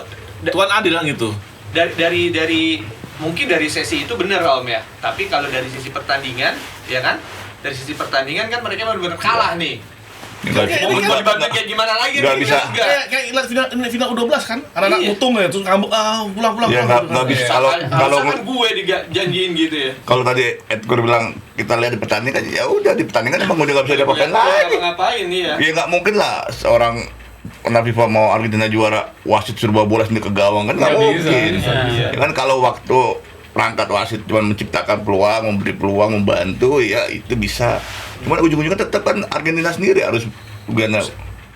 Tuhan adil kan gitu. dari mungkin dari sesi itu benar Om ya. Tapi kalau dari sisi pertandingan, ya kan? Dari sisi pertandingan kan mereka benar-benar kalah nih. Nggak bisa. Mau dibantu kayak gimana lagi? Nggak nih, bisa. Kayak lihat final U12 kan, anak-anak Iya. ngutung ya, terus ngambek, pulang. Ya nggak bisa. Kalau kan gue dijanjiin gitu ya. kalau tadi Edgar bilang kita lihat di pertandingan, ya udah di pertandingan emang udah nggak bisa diapa-apain Nggak lagi. ngapain nih ya. Ya nggak mungkin lah seorang karena FIFA mau Argentina juara, wasit suruh bawa bola sendiri ke gawang kan nggak Nggak bisa, mungkin. iya. Ya kan kalau waktu perangkat wasit cuma menciptakan peluang, memberi peluang, membantu, ya itu bisa. Cuman ujung-ujungnya tetap kan Argentina sendiri harus gimana?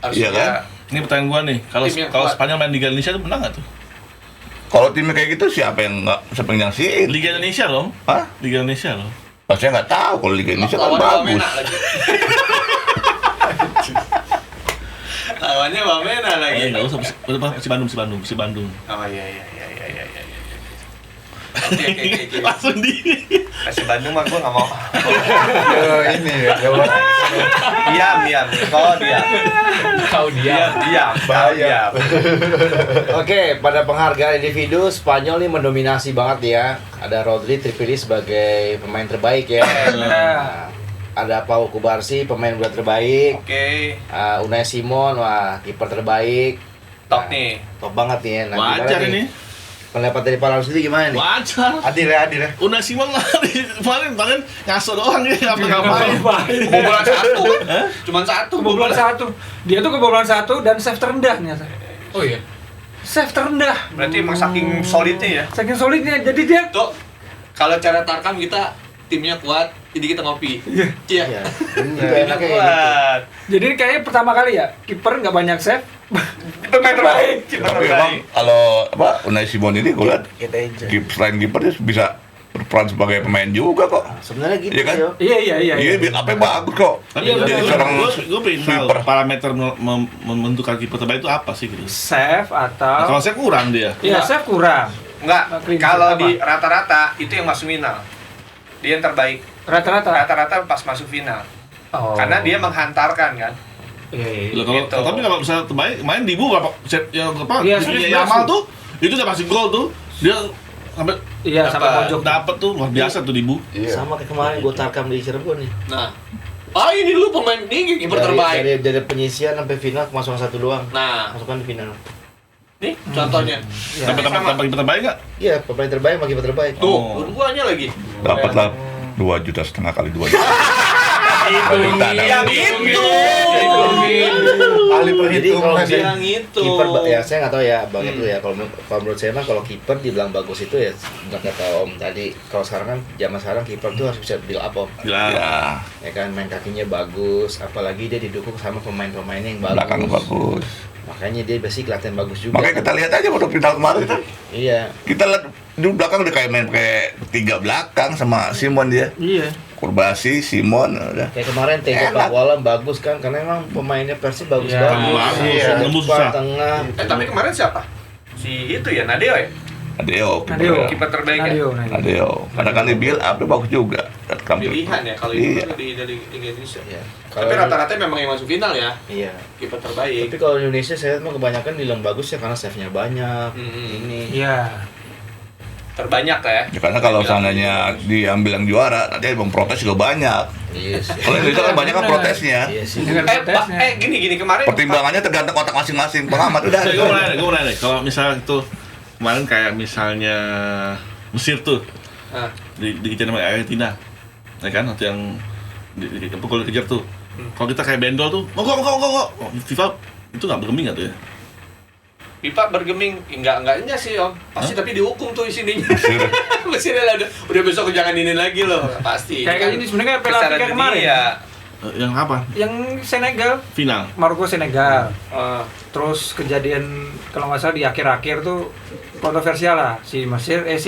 Iya kan? Ini pertanyaan gua nih, kalau Tim yang kalau kuat. Spanyol main Liga Indonesia itu menang nggak tuh? Kalau timnya kayak gitu siapa yang nyaksiin? Liga Indonesia loh, Hah? Liga Indonesia loh. Saya nggak tahu kalau Liga Indonesia kan Lawannya bagus. Wamena lagi. Lawannya Wamena lagi. Nggak usah, si Bandung. Oh iya. Oke. Langsung di. Kasih Bandung mah gue nggak mau. Ini ya, jawab. Diam. Kau diam. Kau dia. Diam. Bahaya. Oke, pada penghargaan individu Spanyol nih mendominasi banget ya. Ada Rodri terpilih sebagai pemain terbaik ya. Nah, ada Pau Kubarsi pemain bola terbaik. Oke. Unai Simon wah kiper terbaik. Top Nah, nih. Top banget nih ya. Nah, Wajar gimana nih? ini. Pendapat dari Pak Lamsidi gimana nih? Wajar. Adil ya. Unai Simon kemarin ngaso doang ya, ngapain? Kebobolan satu. Cuman satu. Kebobolan satu. Dia tuh kebobolan satu dan save terendahnya. Oh iya. Save terendah. Berarti emang saking solidnya ya. Saking solidnya. Jadi dia Tuh, kalau cara Tarkam kita timnya kuat, jadi kita ngopi. Iya. Iya. Itu enaknya kayak gitu. Jadi kayaknya pertama kali ya kiper nggak banyak save. Pemain terbaik. Tapi emang kalau Unai Simon ini gue lihat selain kiper dia bisa berperan sebagai pemain juga kok. Sebenarnya gitu Iya kan? yo. Iya. Iya, apa bagus kok. Tapi Jadi seorang gue pengen tahu sweeper. parameter menentukan kiper terbaik itu apa sih gitu. Save atau Kalau saya kurang dia. iya save kurang. Enggak, Clean sheet kalau apa? di rata-rata itu yang masuk final. Dia yang terbaik. Rata-rata. Rata-rata pas masuk final. Oh. Karena dia menghantarkan kan. Iya. Loh, kalau Gitu. tapi kalau misalnya terbaik main di Bu apa yang apa? Iya, Di Yasu. Yamal tuh itu udah pasti gol tuh. Dia sampai Iya sampai pojok. dapat tuh luar biasa tuh di Bu. Iya. Sama kayak kemarin gue Tarkam di Cirebon nih. Nah. Ini lu pemain ini kiper terbaik. Dari penyisian sampai final kemasukan satu doang. Nah, Masukkan di final. nih contohnya. Iya. Sampai kiper terbaik enggak? Iya, pemain terbaik sama kiper terbaik. Tuh, Oh. dua-duanya lagi. Dapatlah 2,5 juta kali 2 juta. Yang itu. Ahli Jadi kalau perhitungan. misalnya Yang itu. kiper ya saya nggak tahu ya bang itu ya kalau menurut saya mah kalau kiper dibilang bagus itu ya benar kata Om tadi kalau sekarang kan zaman sekarang kiper tuh harus bisa build up Om Gila. Ya, ya kan main kakinya bagus apalagi dia didukung sama pemain-pemainnya yang bagus belakang bagus. makanya dia pasti kelihatan bagus juga Makanya kita lihat aja waktu final kemarin itu. iya Kita lihat di belakang udah kayak main pakai 3 belakang sama Simon dia. Iya. Kurbasi, Simon udah. kayak kemarin Tego Enak. Pakualam bagus kan karena emang pemainnya Persib bagus Iya. banget Bagus, Iya. nembus Depan, susah. tengah Tapi kemarin siapa? Si itu ya, Nadeo ya? Adeo, Nadeo. Kiper terbaik ya? Nadio. Adeo. Karena kan di build up bagus juga. Pilihan ya kalau itu Iya. dari Liga Indonesia. Iya. Tapi rata-rata memang yang masuk final ya, iya kiper terbaik. tapi kalau Indonesia saya lihat mah kebanyakan bilang bagus ya karena save-nya banyak ini Iya. Terbanyak ya? Ya, karena kalau seandainya diambil yang juara, nanti emang protes juga banyak. iya sih Kalau Indonesia kan banyak kan protesnya. iya sih Dengan protesnya. Gini kemarin. Pertimbangannya tergantung otak masing-masing pengamat udah. Gue mau nanya deh, kalau misalnya itu kemarin kayak misalnya Mesir tuh Nah. digigit sama Argentina, ya kan? Waktu yang Kalau dikejar tuh. Kalau kita kayak bendol tuh, mogok. FIFA itu nggak bergeming nggak tuh ya? pipa bergeming, enggaknya sih Om. Pasti tapi dihukum tuh isinya. Mesti udah besok jangan ini lagi loh, pasti. Kayak ini sebenarnya kayak Piala Afrika kemarin. Ya. Yang apa? Yang Senegal, Final. Maroko Senegal. Terus kejadian kalau nggak salah di akhir-akhir tuh kontroversial lah. Si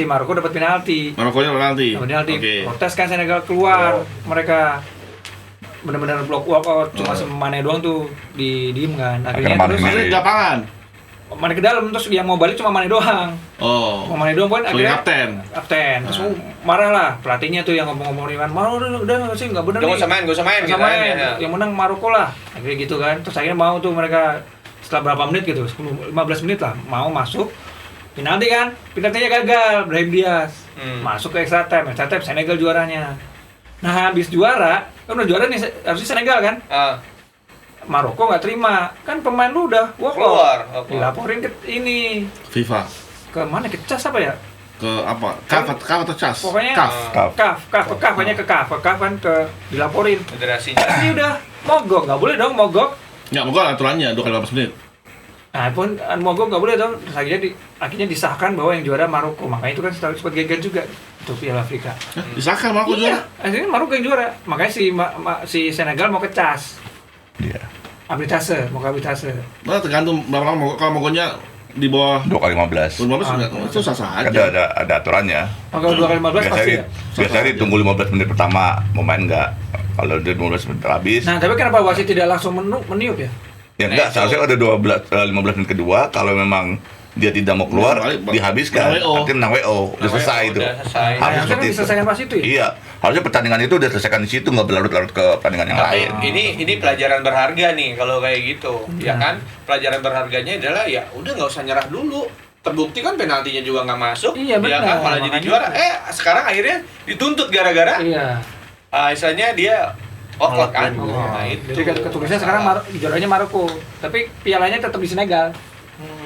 Maroko dapat penalti. Marokonya penalti. Penalti. Protes kan Senegal keluar. Mereka benar-benar block walkout, cuma Mane doang tuh diem kan. Akhirnya Mane terus Maksudnya di lapangan. Mane ke dalam, terus yang mau balik cuma Mane doang. Oh. Mau Mane doang kan akhirnya Kapten. Terus marah lah pelatihnya tuh yang ngomong-ngomongin kan, mau udah sih nggak bener nih. Gak usah main gitu kan, ya. Yang menang Maroko lah. Akhirnya gitu kan. Terus akhirnya mau tuh mereka setelah berapa menit gitu, 10-15 menit lah mau masuk. Penalti kan, penaltinya gagal, Brahim Diaz. Masuk ke extra time Senegal juaranya. Nah habis juara, kan udah juara nih harusnya Senegal kan. Maroko nggak terima, kan pemain lu udah keluar. Dilaporin ke ini FIFA. ke mana, ke CAS apa ya? Ke apa? CAF atau CAS? Pokoknya CAF hanya ke CAF kan dilaporin. Federasinya. Tapi udah mogok, nggak boleh dong mogok. Nggak, mogok aturannya 2 kali 15 menit. Nah pun mogok nggak boleh dong. Terus akhirnya disahkan bahwa yang juara Maroko. Makanya itu kan sempat geger juga untuk Piala Afrika. Disahkan Maroko Iya, juara. akhirnya Maroko yang juara. Makanya si Senegal mau ke CAS. Iya. Arbitrase, mau ke arbitrase. Nah, tergantung berapa lama mogok. Kalau mogoknya di bawah 2 kali 15. 15 itu sah-sah aja. Ada aturannya. Kalau 2 kali 15 pasti ya. Biasanya ditunggu 15 menit pertama mau main nggak. Kalau udah 15 menit habis. Nah, tapi kenapa wasit tidak langsung meniup ya? Ya enggak, seharusnya ada 15 menit kedua. Kalau memang dia tidak mau keluar, dihabiskan. Menang WO. Artinya menang WO. Udah selesai itu. selesai. Harus Harusnya kan seperti itu. diselesaikan pas itu ya? Iya, harusnya pertandingan itu udah selesaikan di situ, nggak berlarut-larut ke pertandingan yang lain. Ini pelajaran berharga nih kalau kayak gitu, ya kan? Pelajaran berharganya adalah ya udah nggak usah nyerah dulu. Terbukti kan penaltinya juga nggak masuk, Iya, ya benar. kan? Malah jadi Makanya juara. Sekarang akhirnya dituntut gara-gara, Iya. istilahnya dia okot kan? Nah itu. Jadi ketulisnya sekarang juaranya Maroko, tapi pialanya tetap di Senegal.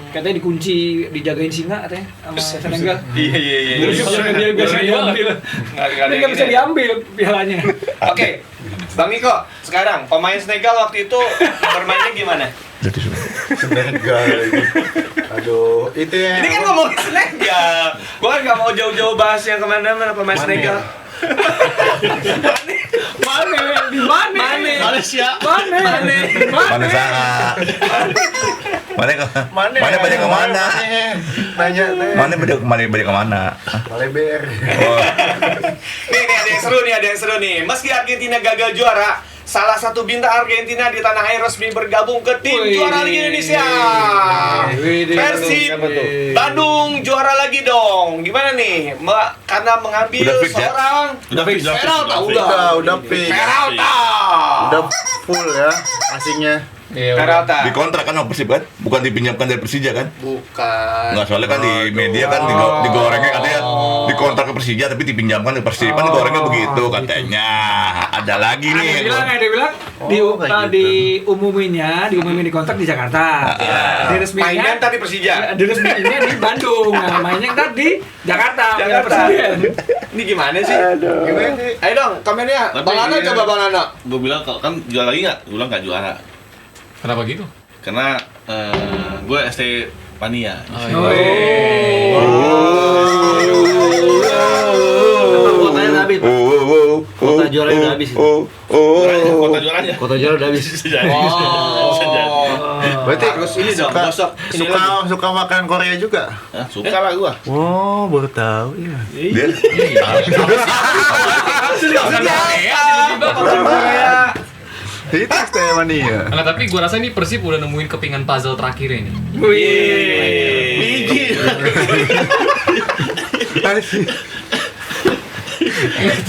Katanya dikunci, dijagain singa katanya sama Senegal. Iya. Terus dia bisa diambil. Dia nggak bisa diambil pialanya. Oke, Bang Niko, sekarang pemain Senegal waktu itu bermainnya gimana? Senegal lagi. Aduh, itu ya. Ini kan ngomongin Senegal. Gua kan nggak mau jauh-jauh bahas yang kemana-mana pemain Senegal. Mana? Di mana? Malaysia. Mana sana? Mana banyak kemana? Nanya. Mana banyak kemana? Maleber. Oh, Nih ada yang seru nih. Meski Argentina gagal juara, salah satu bintang Argentina di tanah air resmi bergabung ke tim juara Liga Indonesia. Persib Bandung juara lagi dong. Gimana nih? Karena mengambil Udah fix ya? seorang Udah fix. Peralta Udah fix. Peralta. Udah full ya asingnya. Peralta. dikontrak kan sama Persib kan? Bukan dipinjamkan dari Persija kan? Bukan. Nggak, soalnya kan di media kan digorengnya katanya dikontrak ke Persija tapi dipinjamkan ke Persib kan digorengnya begitu katanya. Ada lagi nih. Dia bilang diumumin di kontrak di Jakarta. Mainnya ntar di Persija. Diresmiinnya di Bandung. Nah, mainnya ntar di Jakarta. Presiden. Ini gimana sih? Gimana sih? Ayo dong, komennya. Tapi Bang Ana iya. coba Bang Ana. Gue bilang kan juara lagi nggak? Gue bilang nggak juara. Kenapa gitu? Karena gue ST Mania. Kotanya udah habis. Kota juara udah habis. Kota juaranya. Kota juara udah habis. Bisa jadi. Bisa jadi. Berarti Harus ini dong, gosok. Ini suka makan Korea juga. Hah, suka lah gue. Oh, baru tahu ya. Dia Itu Stefania. Nah, tapi gua rasa ini Persib udah nemuin kepingan puzzle terakhir ini. Biji.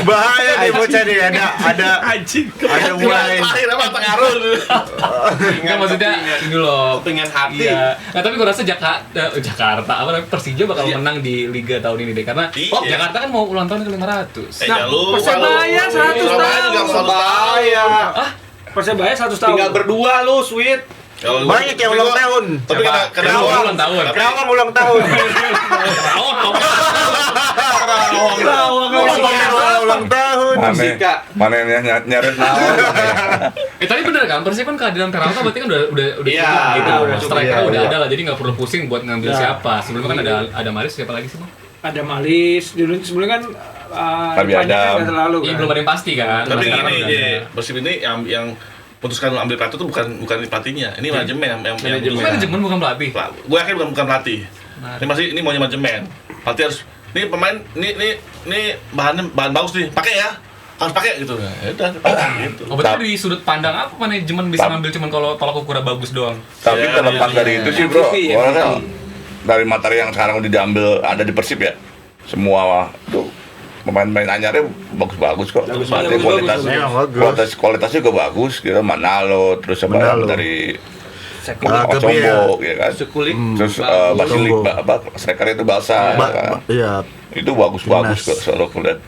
Bahaya nih bocah nih, ada mulai Akhirnya apa pengaruh dulu. Enggak, maksudnya ini loh. Kepingan hati. Iya. Nah, tapi gua rasa Jakarta apa namanya, Persija bakal menang di Liga tahun ini deh karena Jakarta kan mau ulang tahun ke-500. Persebaya 100 tahun. Persebaya. Persebaya 100 tahun. Tinggal berdua lu, sweet. banyak yang ulang tahun. Tapi Kenapa ulang tahun? Kerawang ulang tahun. Kerawang. Ulang tahun. Persika. Mana yang nyaret naon. Tapi bener kan, Persib kan kehadiran Peralta berarti kan udah Iya, cukup gitu. udah cukup, Striker iya, udah iya. ada lah, jadi nggak perlu pusing buat ngambil Ya. siapa. Sebelumnya kan ada Maris, siapa lagi sih, Bang? Ada Malis, dulu sebelumnya kan Tapi depannya ada- kan nggak terlalu Iya, kan. belum ada yang pasti kan. Tapi Sekarang gini, udah ada. Persib ini yang putuskan ambil pelatih itu bukan pelatihnya. Ini manajemen yang Manajemen bukan pelatih. Gue yakin bukan pelatih. Ini maunya manajemen. Pelatih harus ini pemain ini bahan bagus nih, pakai ya. Harus pakai gitu. Ya udah, gitu. Oh, berarti di sudut pandang apa manajemen bisa ngambil cuman kalau tolak ukurnya bagus doang? Tapi Ya, terlepas iya, dari iya. itu sih bro, MVP, orang kan MVP. dari materi yang sekarang udah diambil ada di Persib ya, semua tuh pemain-pemain anyarnya bagus-bagus kok. Maksudnya kualitasnya juga bagus, gitu. Manalo, terus apa Manalo. dari Gabriel. Sombo, ya kan. Sukulik. Terus Bagus. Basilik, Sombo. strikernya itu Balsa, kan. Iya. Itu bagus-bagus Timnas. kok soal kulihat.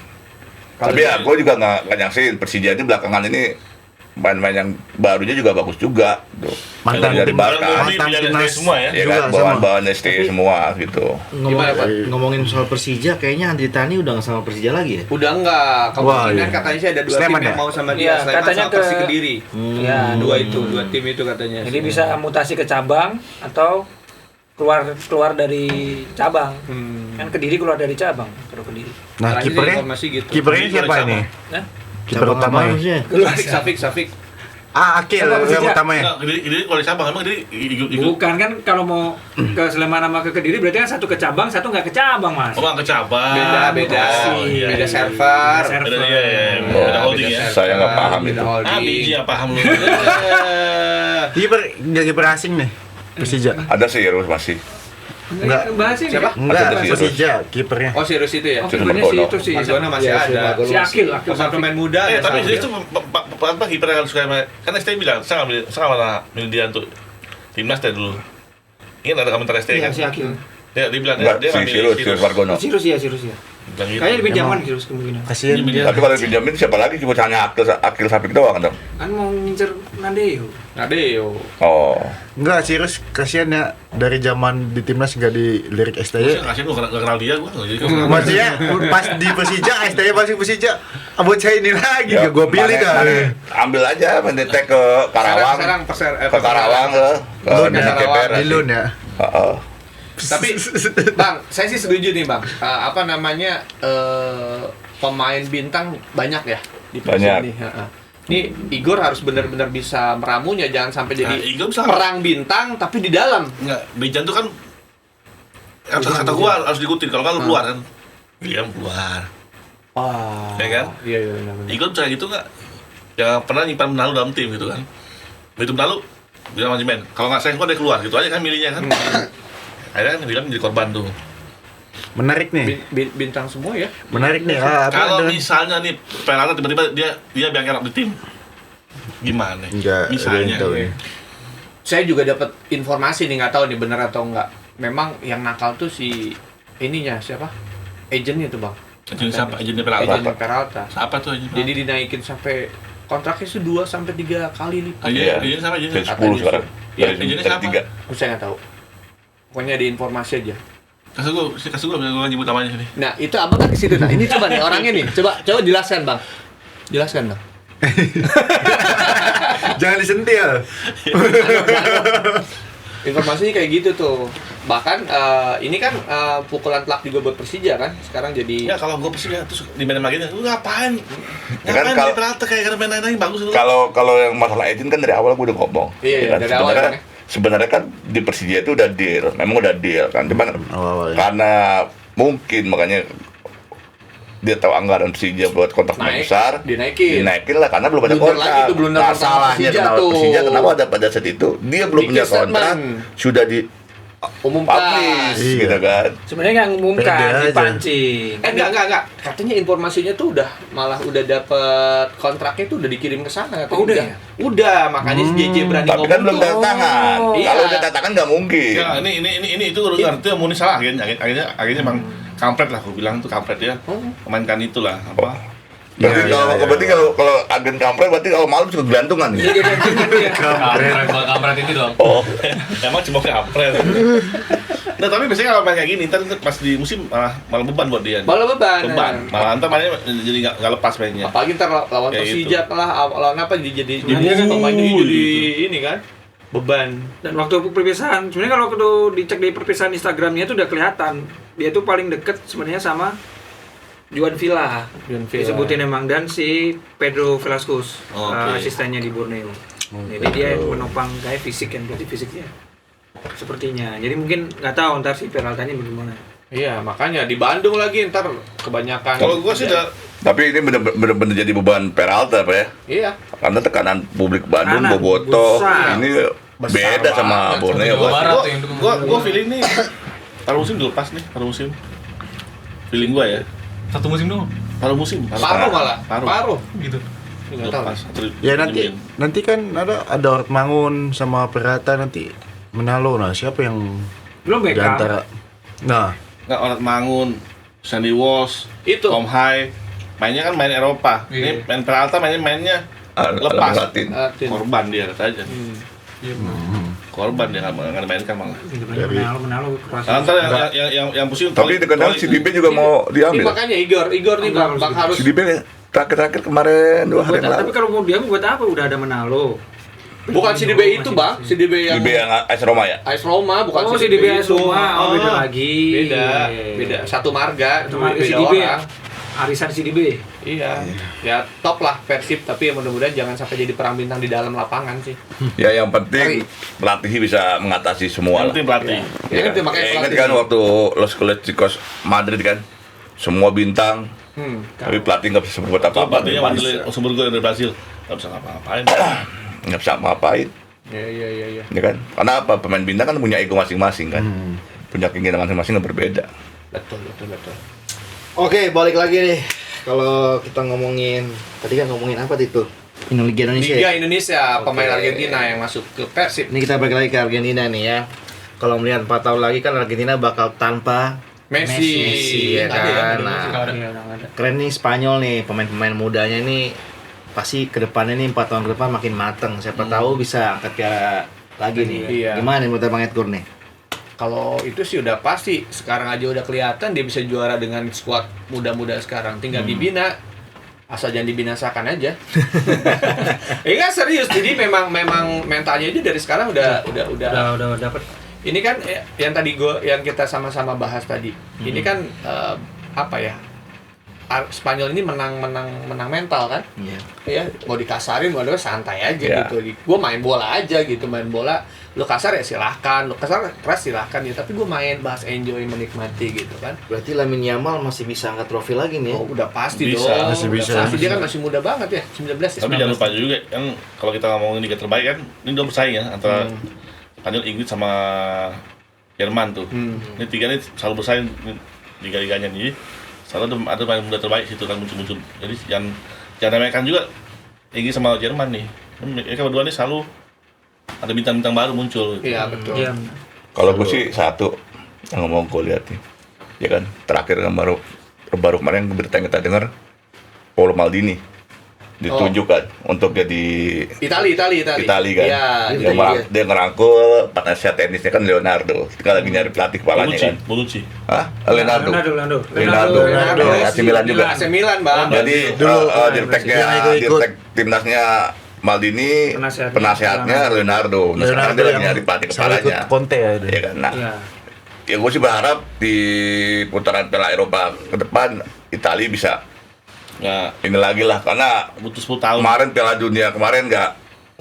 Tapi ya, gue juga nggak nyangsin Persija ini belakangan ini main-main yang barunya juga bagus juga. Tuh. Mantan Dari timnas. Barca, Mantan Pilihan timnas. semua ya. ya juga kan, sama. bawaan-bawaan ST semua gitu. Gimana, Pak? Ngomongin soal Persija, kayaknya Andri Tani udah nggak sama Persija lagi ya? Udah enggak, kemungkinan iya. katanya sih ada dua Sleman tim yang ya? mau sama dia, Iya, Sleman katanya sama ke- Persik Kediri. Ya, Dua tim itu katanya. Jadi bisa mutasi ke cabang atau keluar dari cabang. Kan Kediri keluar dari cabang, kalau Kediri. Nah, Terakhir sih kipernya informasi gitu. kipernya Jadi siapa kalau ini? Nah, Kiper Cabang utama apa ya? maksudnya? Safik. Akil Sama yang Persija. utama ya. Enggak, jadi kalau cabang emang dia ikut bukan kan kalau mau ke Sleman sama ke Kediri berarti kan satu ke cabang, satu nggak ke cabang, Mas. orang ke cabang. Beda. Oh, iya, Beda iya. server. Beda, iya, iya. Oh, Beda holding ya. saya nggak paham Beda itu. holding. Biji yang paham lu. Kiper asing nih. Persija. Ada sih Irus masih. Enggak. Bahas ini. Siapa? Enggak, Ada Persija kipernya. Oh, serius itu ya? Oh, kipernya sih itu sih. Margono masih Iya, si ada. Margono Si Akil Pas pemain muda Eh, ya. tapi sama. itu apa kiper yang suka main? Kan ST bilang, saya milih dia untuk timnas dari dulu. Ingat ada komentar ST Iya, kan? si Akil. Dia bilang Enggak, dia si ngambil Sirus Margono. Sirus ya. Bilang gitu. Kayaknya dipinjaman Sirus kemungkinan. Kasihan dia. Tapi kalau dipinjamin siapa lagi? Cuma hanya Akil Sapik doang dong. Kan mau ngincer Nandeo. Nadeo. Oh. Enggak, Sirus kasihan ya dari zaman di timnas enggak dilirik Gua STY. kasih lu gak kenal dia gua. Jadi Maksudnya pas di Persija STY masih Persija. Abot saya ini lagi Ya, gue pilih kali. Ambil aja mendetek ke Karawang. Serang, Ke Karawang ke Lun ya, DKPR. di Lun ya. Heeh. Tapi Bang, saya sih setuju nih Bang. Apa namanya pemain bintang banyak ya di Persib Banyak. nih. Heeh. Ini Igor harus benar-benar bisa meramunya, jangan sampai jadi Nah, Igor bisa- perang bintang tapi di dalam. enggak, Dejan tuh kan kata gua harus diikutin kalau lu keluar kan. William keluar. Wah. Ya kan? Iya, benar. Igor bisa gitu nggak? Yang pernah nyimpan Menalu dalam tim gitu kan? Begitu Menalu bilang manajemen, kalau nggak sayang gua dia keluar gitu aja kan milihnya kan? Akhirnya kan William jadi korban tuh. Menarik nih. Bintang semua ya. Menarik nih. Kalau dengan- misalnya nih Peralta tiba-tiba dia biang kerok di tim, gimana? Enggak, Misalnya. ada yang tahu nih. Saya juga dapat informasi nih, nggak tahu nih benar atau enggak. Memang yang nakal tuh si ininya siapa? Agennya tuh Bang. Agen siapa? Agennya Peralta. Agen Peralta. Siapa tuh agen? Jadi dinaikin sampai kontraknya itu 2 sampai 3 kali lipat. Agen siapa agennya? Jadi 10 sekarang. Iya, Dari agennya dari siapa? 3. Saya nggak tahu. Pokoknya ada informasi aja. Kasih gua nyebut namanya sini. Nah, itu abang kan ke situ. Nah, ini coba nih orangnya nih. Coba jelaskan, Bang. Jelaskan, Bang. Jangan disentil. Informasinya kayak gitu tuh. Bahkan ini kan pukulan telak juga buat Persija kan. Sekarang jadi Ya kalau gua pasti ya terus di main lagi, lu ngapain? Ya kan Ngapain kalau- di Peralta kayak main lain bagus lu. Kalau yang masalah agent kan dari awal gue udah ngomong. Iya, Ya kan? dari awal kan ya. Sebenarnya kan di Persija itu udah deal, memang udah deal kan. Cuman Awal-awal ya. karena mungkin makanya dia tahu anggaran Persija buat kontrak Naik, besar, dinaikin. dinaikin lah karena belum ada Blunder kontrak. lagi tuh, blunder Nah, kontrak salahnya Persija kenapa tuh. Persija kenapa ada pada saat itu dia belum Bikin punya kontrak, statement. sudah di umumkan. publish Iya. gitu kan. Sebenarnya nggak Pede ngumumkan, aja. dipancing. Enggak. Katanya informasinya tuh malah udah dapet kontraknya tuh udah dikirim ke sana. Oh, udah ya? Udah, makanya si JJ berani Tapi kan belum tuh. tanda tangan. Iya. Kalau udah tanda tangan nggak mungkin. Ya, ini itu ngerti murni salah agennya emang kampret lah, aku bilang tuh kampret ya. Memainkan itulah apa Berarti kalau agen kampret berarti kalau malam suka gelantungan ya. Kampret itu dong. Oh, Emang cuma kampret. Nah tapi biasanya kalau main kayak gini, ntar pas di musim malah beban buat dia. Malah beban. Malah ntar mainnya jadi nggak lepas mainnya. Apalagi ntar lawan Kayak Persija lah, lawan apa jadi pemainnya jadi ini kan beban. Dan waktu perpisahan, sebenarnya kalau waktu dicek di perpisahan Instagramnya itu udah kelihatan dia tuh paling deket sebenarnya sama Juan Villa. Disebutin emang, dan si Pedro Velasquez, asistennya di Borneo. Jadi dia yang menopang kayak fisik kan, berarti fisiknya sepertinya. Jadi mungkin nggak tahu ntar si Peraltanya bagaimana. Iya, makanya di Bandung lagi ntar kebanyakan. Kalau gua sih udah. tapi ini bener-bener jadi beban Peralta Pak ya. Iya. Karena tekanan publik Bandung, Tekanan, Bobotoh besar. ini Besar beda sama banget, Borneo. Jawa Pak. Barat yang dukung. Gua feeling nih paruh musim dilepas nih, paruh musim. Feeling gua ya. Satu musim doang. Paruh musim. Paruh malah. Paruh. Paruh. Gitu. Lepas. Ya nanti kan ada Ortmangun sama Perata nanti Menalo. Nah, siapa yang Belum di backup. antara? Nah, Nggak Orang Mangun, Sandy Walsh, Itu. Tom Hai, mainnya kan main Eropa. Iya. Ini main Peralta mainnya lepas. Latin. Korban dia kata aja. Korban dia nggak dimainkan malah. Menalo keras. Nah, ntar yang pusing. Tapi kadang si Dibe juga mau Ini diambil. makanya Igor nih bang harus. Si Dibe terakhir kemarin 2 hari yang Tapi lalu. kalau mau diambil buat apa? Udah ada Menalo. Bukan si DB itu bang, si DB yang Dibe yang AS Roma ya. AS Roma, bukan Oh, si DB DBS itu. rumah. Oh, beda lagi. Beda. Satu marga, Cuma beda si DB ya. orang. Arisan si DB. Iya, ya top lah Persib, tapi ya mudah-mudahan jangan sampai jadi perang bintang di dalam lapangan sih. Ya yang penting pelatih bisa mengatasi semua lah. Yang penting pelatih. Ya kan, makanya Ingat pelatih. kan waktu Los Galacticos Madrid kan, semua bintang, tapi pelatih nggak bisa berbuat apa-apa. Pelatihnya manggil sumber gol dari Brasil. Nggak bisa ngapa-ngapain. Nggak bisa ngapain, Iya. ya kan? Karena apa? Pemain bintang kan punya ego masing-masing kan, punya keinginan masing-masing yang berbeda. Betul. Oke, balik lagi nih. Kalau kita ngomongin, tadi kan ngomongin apa itu? Liga Indonesia. Liga Indonesia, pemain Oke. Argentina yang masuk ke Persib. Ini kita balik lagi ke Argentina nih ya. Kalau melihat 4 tahun lagi kan Argentina bakal tanpa Messi, ya Nggak ada kan. Messi, nggak ada. Keren nih Spanyol nih, pemain-pemain mudanya ini pasti kedepannya nih 4 tahun ke depan makin mateng. Siapa tahu bisa angkat piala lagi nih. Iya. Gimana nih menurut Bang Edgar nih? Kalau itu sih udah pasti, sekarang aja udah kelihatan dia bisa juara dengan skuad muda-muda sekarang. Tinggal dibina, asal jangan dibinasakan aja. Iya serius, jadi memang mentalnya aja dari sekarang udah dapat. Ini kan yang tadi yang kita sama-sama bahas tadi. Ini kan apa ya? Spanyol ini menang mental kan? Iya. Ya, mau dikasarin, mau santai aja Iya. gitu. Gue main bola aja gitu, main bola. Lo kasar ya silahkan, lo kasar keras silahkan ya. Tapi gue main bahas enjoy, menikmati gitu kan. Berarti Lamine Yamal masih bisa angkat trofi lagi nih. Oh udah pasti Bisa, dong. masih Udah bisa. pasti. Dia kan masih muda banget ya, 19 ya. Tapi jangan lupa juga kan kalau kita ngomongin liga terbaik kan ini udah bersaing ya antara Spanyol, Inggris sama Jerman tuh. Ini tiga ini selalu bersaing liga-liganya nih. Selalu ada pemain muda terbaik situ kan muncul-muncul. Jadi jangan remehkan juga Inggris sama Jerman nih. Mereka berdua nih selalu ada bintang-bintang baru muncul. Iya betul. Iya. Kalau gue sih satu yang mau gue lihat nih, ya kan terakhir kan baru kemarin berita yang kita dengar, Paolo Maldini ditunjuk kan untuk jadi Itali kan. Iya, Iya. dia ngerangkul penasihat teknisnya kan Leonardo. Tinggal lagi nyari pelatih kepalanya kan. Bonucci. Hah? Leonardo. Leonardo. AC Milan juga. AC Milan, Bang. Jadi Dulu, dirtek timnasnya Maldini, penasehatnya Leonardo. Nah, sekarang dia lagi nyari pelatih selalu kepalanya. ikut Conte ya dia. Ya kan. Nah, Iya. ya gue sih berharap di putaran Piala Eropa ke depan Italia bisa Nggak ini lagi lah, karena butuh 10 tahun. kemarin Piala Dunia kemarin nggak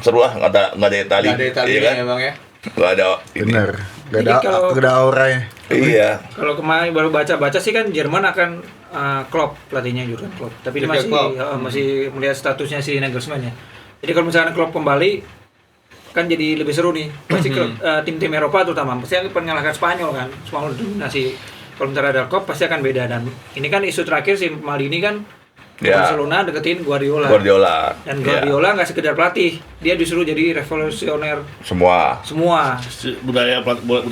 seru lah, nggak ada Italia. Gak ada Italia Iya kan? ya, Bang ya. Nggak ada ini. Bener. Gak Jadi ada, kalau- gak ada auranya. Iya. Kalau kemarin baru baca sih kan Jerman akan Klopp pelatihnya Jurgen Klopp. Tapi dia Jurgen Klopp. masih melihat statusnya si Nagelsmann ya. Jadi kalau misalnya Klopp kembali kan jadi lebih seru nih. Pasti tim-tim Eropa terutama pasti akan menyalahkan Spanyol kan. Spanyol dominasi. Kalau misalnya ada Klopp pasti akan beda, dan ini kan isu terakhir si Maldini kan Ya. Barcelona deketin Guardiola. Guardiola. Dan Ya. Guardiola nggak sekedar pelatih, dia disuruh jadi revolusioner Semua. semua. budaya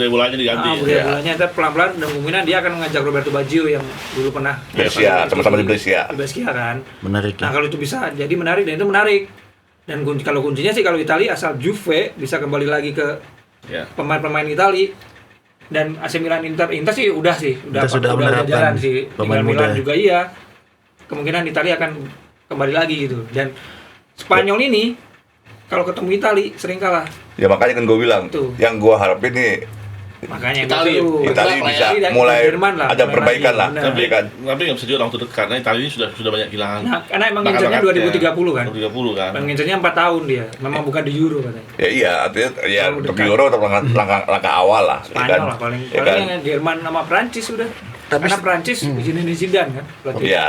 bolanya diganti. Budaya ya. bolanya ntar pelan-pelan dan kemungkinan dia akan mengajak Roberto Baggio yang dulu pernah Brescia, sama-sama di Brescia. di Brescia kan. Menarik Nah ya. kalau itu bisa jadi menarik dan itu menarik. Dan kalau kuncinya sih kalau Italia asal Juve bisa kembali lagi ke Ya. pemain-pemain Italia dan AC Milan Inter sih udah Inter sudah menerapkan jalan sih. pemain Tinggal Milan muda. juga iya. Kemungkinan Italia akan kembali lagi gitu. Dan Spanyol ini kalau ketemu Italia sering kalah. Ya makanya kan gue bilang, Tuh. yang gue harapin nih Makanya Italia. seru. Italia Betul, bisa Italia dan mulai Jerman lah, ada mulai perbaikan lagi, lah, benar. Tapi ya kan? tapi nggak bisa juga orang terdekat karena Italia ini sudah banyak kehilangan. Nah, karena emang bakat-bakatnya. ngincernya 2030 kan. 2030 kan. Emang ngincernya 4 tahun dia. Memang bukan di Euro katanya. Ya iya, artinya ya Terlalu untuk dekat. Euro untuk langkah awal lah, ya Spanyol kan? lah paling Ya kan? yang Jerman sama Prancis sudah. Tapi Karena Prancis izinin Zidane kan. Pelatih. Iya.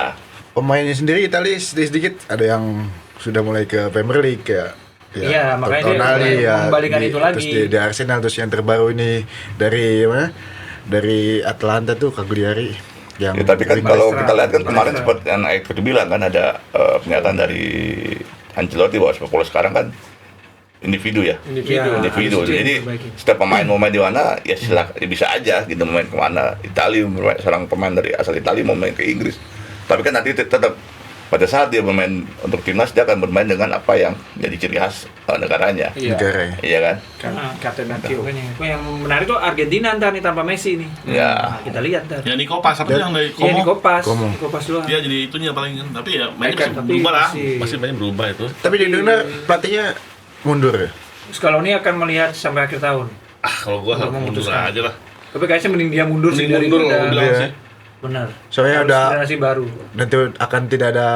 Pemainnya sendiri Italia sedikit ada yang sudah mulai ke Premier League ya. Iya, makanya dia Tonali mulai ya, mengembalikan itu lagi. Terus di Arsenal, terus yang terbaru ini dari mana? Dari Atlanta tuh Cagliari yang Ya, tapi kan wing kalau Maestra. kita lihat kan kemarin Maestra. seperti yang Eko bilang kan ada pernyataan dari Ancelotti bahwa sepak bola sekarang kan individu ya. Iya, Individu. harus Jadi diperbaiki. setiap pemain mau main di mana ya silakan, ya bisa aja gitu mau main kemana. Italia seorang pemain dari asal Italia mau main ke Inggris. Tapi kan nanti tetap pada saat dia bermain untuk timnas dia akan bermain dengan apa yang jadi ciri khas negaranya. Iya. negara ya. Iya kan? Catenaccio. Makanya yang menarik tuh Argentina ntar nih tanpa Messi nih. Ya. Nah, kita lihat ntar. Ya Nico Pas apa tuh yang dari Iya di Como? Kopas. Como. Di Kopas doang. Dia jadi itunya paling kan. Tapi ya mainnya Tapi masih berubah lah. masih- Masih banyak berubah itu. Tapi didengar pelatihnya mundur ya. Scaloni akan melihat sampai akhir tahun. Ah kalau gua Belum mundur memutuskan. aja lah. Tapi kayaknya mending dia mundur sih Mending mundur daripada- gua bilang Iya. sih. Benar. Soalnya Harus udah generasi baru. nanti akan tidak ada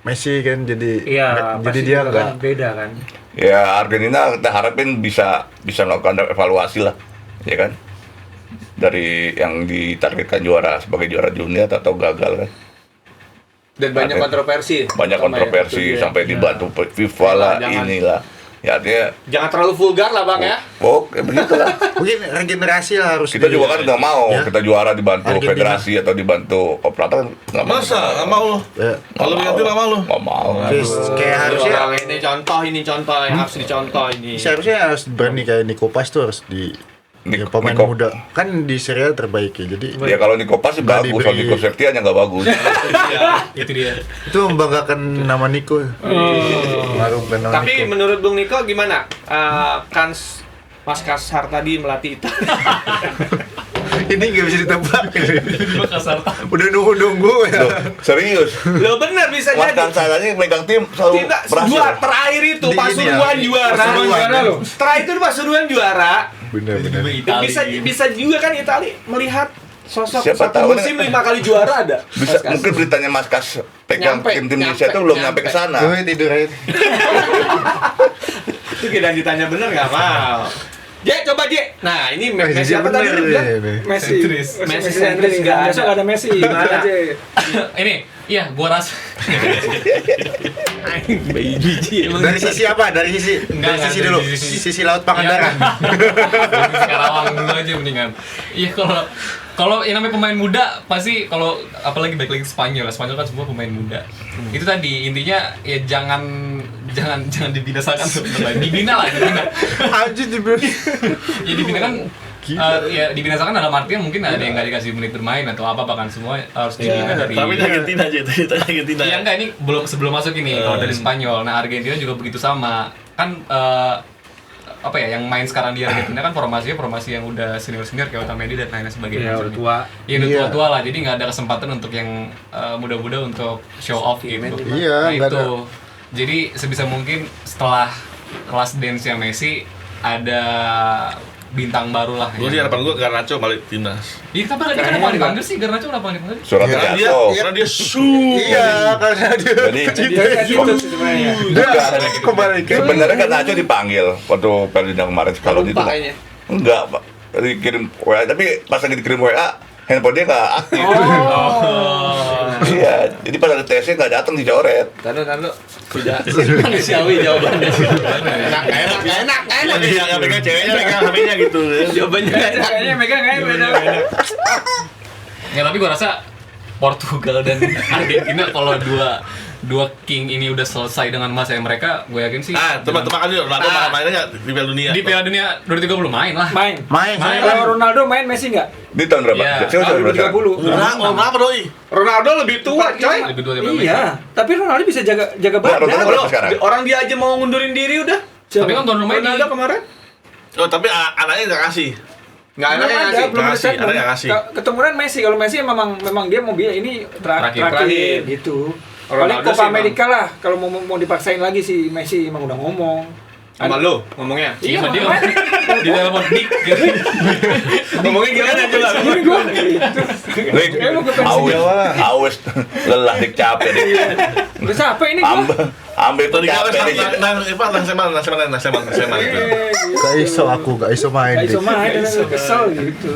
Messi kan jadi Iya, jadi pasti dia juga enggak kan beda kan. Ya Argentina kita harapin bisa melakukan evaluasi lah, ya kan? Dari yang ditargetkan juara sebagai juara dunia atau gagal kan? Dan banyak Ada. kontroversi. Banyak Sama kontroversi yang itu dia. sampai dibantu FIFA lah, Jangan. inilah. Ya artinya, Jangan terlalu vulgar lah Bang ya. oh ya begitulah. mungkin regenerasi lah harus Kita juga kan nggak mau Ya. kita juara dibantu Argentina. federasi atau dibantu operator nggak mau. Masa nggak mau lo? Ya. Kalau ganti nggak mau lo? Nggak mau. Kayak harusnya Orang ini contoh yang harus dicontoh ini. seharusnya harus berani kayak Nico Pas tuh harus di ya, pemain Nico- muda kan di serial terbaik ya jadi Ya kalau Nico Pas sih Nggak bagus, kalau diberi- Nico Septian yang nggak bagus. Itu dia. itu membanggakan nama Nico Maruf dan nama Tapi Nico. menurut Bung Niko gimana? Kans Mas Kasar tadi melatih Italia. ini nggak bisa ditebak Kasar. udah nunggu ya Loh, serius. Lo bener bisa Mas jadi. Kansanya megang tim selalu Tidak, berhasil. dua terakhir itu Di ini Pasuruan ya. juara. Pasuruan Juara kan? loh. Terakhir itu Pasuruan juara. bener-bener Bisa juga kan Italia melihat sosok Siapa satu tahu musim nih. 5 kali juara ada. Bisa mungkin beritanya Mas Kas pegang Nyampe, tim Indonesia nyampe, itu belum nyampe. nyampe ke sana. gue tidur aja Itu kita ditanya bener nggak mau. J, coba J. Nah, ini Messi Messi apa tadi bener lu bilang? ini. Messi. Messi Messi sentris nggak nggak ada. Besok ada Messi. Gimana aja? Ini, iya, gua rasa dari sisi apa dari sisi Enggak, dari sisi dari dulu sisi- sisi laut Pangandaran Dari Karawang dulu aja mendingan. Iya kalau yang namanya pemain muda pasti kalau apalagi balik lagi ke Spanyol, Spanyol kan semua pemain muda. Itu tadi intinya ya jangan dibinasakan sebenarnya. Dibina lah, dibina. anjir dibeli Ya dibina kan ya dibinasakan dalam artian mungkin ada yang nggak dikasih menit bermain atau apa bahkan semua harus dibina dari. Tapi Argentina aja itu Argentina. Iya enggak, ini sebelum masuk ini kalau dari Spanyol. Nah, Argentina juga begitu sama. Kan apa ya yang main sekarang di Argentina kan formasi yang udah senior kayak Otamendi dan lain sebagainya. Iya, udah tua. Iya, udah Iya. tua-tua lah. Jadi nggak ada kesempatan untuk yang muda-muda untuk show off gitu. Iya, Nah, nggak itu. ada. Jadi sebisa mungkin setelah kelas dance-nya Messi ada bintang baru lah. Gue sih harapan gue Garnacho balik timnas. Iya, tapi kenapa nggak dipanggil sih? Garnacho kenapa nggak dipanggil? Surat Iya. jatuh. Karena dia iya karena dia Jadi Itu sebenarnya. bukan. kembali ke Sebenarnya kan Nacho dipanggil waktu Ferdinand kemarin kalau Lupa itu. kayaknya. Enggak, Pak. Dikirim WA, tapi pas lagi dikirim WA, handphone dia nggak aktif. Iya, jadi pas ada tesnya nggak datang dicoret. Taruh. Tidak manusiawi jawabannya. enak. Yang pegang ceweknya pegang HP-nya gitu. Jawabannya Kayaknya megang kayak beda. Ya tapi gua rasa Portugal dan Argentina kalau dua dua king ini udah selesai dengan masa mereka, gue yakin sih. Tebak-tebakan dulu, Ronaldo mainnya nggak di Piala Dunia? Di Piala Dunia 2030 main lah. Main. Main. Kalau Ronaldo main, Messi nggak? Di tahun berapa? Iya. Siapa tahun berapa? 2030. Kenapa doi? Ronaldo lebih tua, coy. Lebih tua daripada Messi. Iya, tapi Ronaldo bisa jaga Nah, badan. Ronaldo berapa sekarang? Orang dia aja mau ngundurin diri udah. Tapi kan tuan rumah ini. Ronaldo kemarin Oh tapi anaknya nggak kasih. nggak Belum anaknya ada, ngasih. belum Ngasih, ada ada yang ngasih. ketemuan Messi. Kalau Messi memang dia mau bilang ini Terakhir. terakhir gitu. Paling Ronaldo sih Copa emang. America lah. Kalau mau dipaksain lagi si Messi emang udah ngomong. Sama lu ngomongnya. Iya, Iya, dia makanya. di telepon dik gitu. Ngomongnya gimana coba? Gini gua gitu. Dik, Emang ke pensi awes, lelah, dik capek, dik. udah capek ini gua. Ambil tuh Tadi kan capek, dik. nang Gak iso aku, gak iso main. Gak iso Dik. main, dan kesel gitu.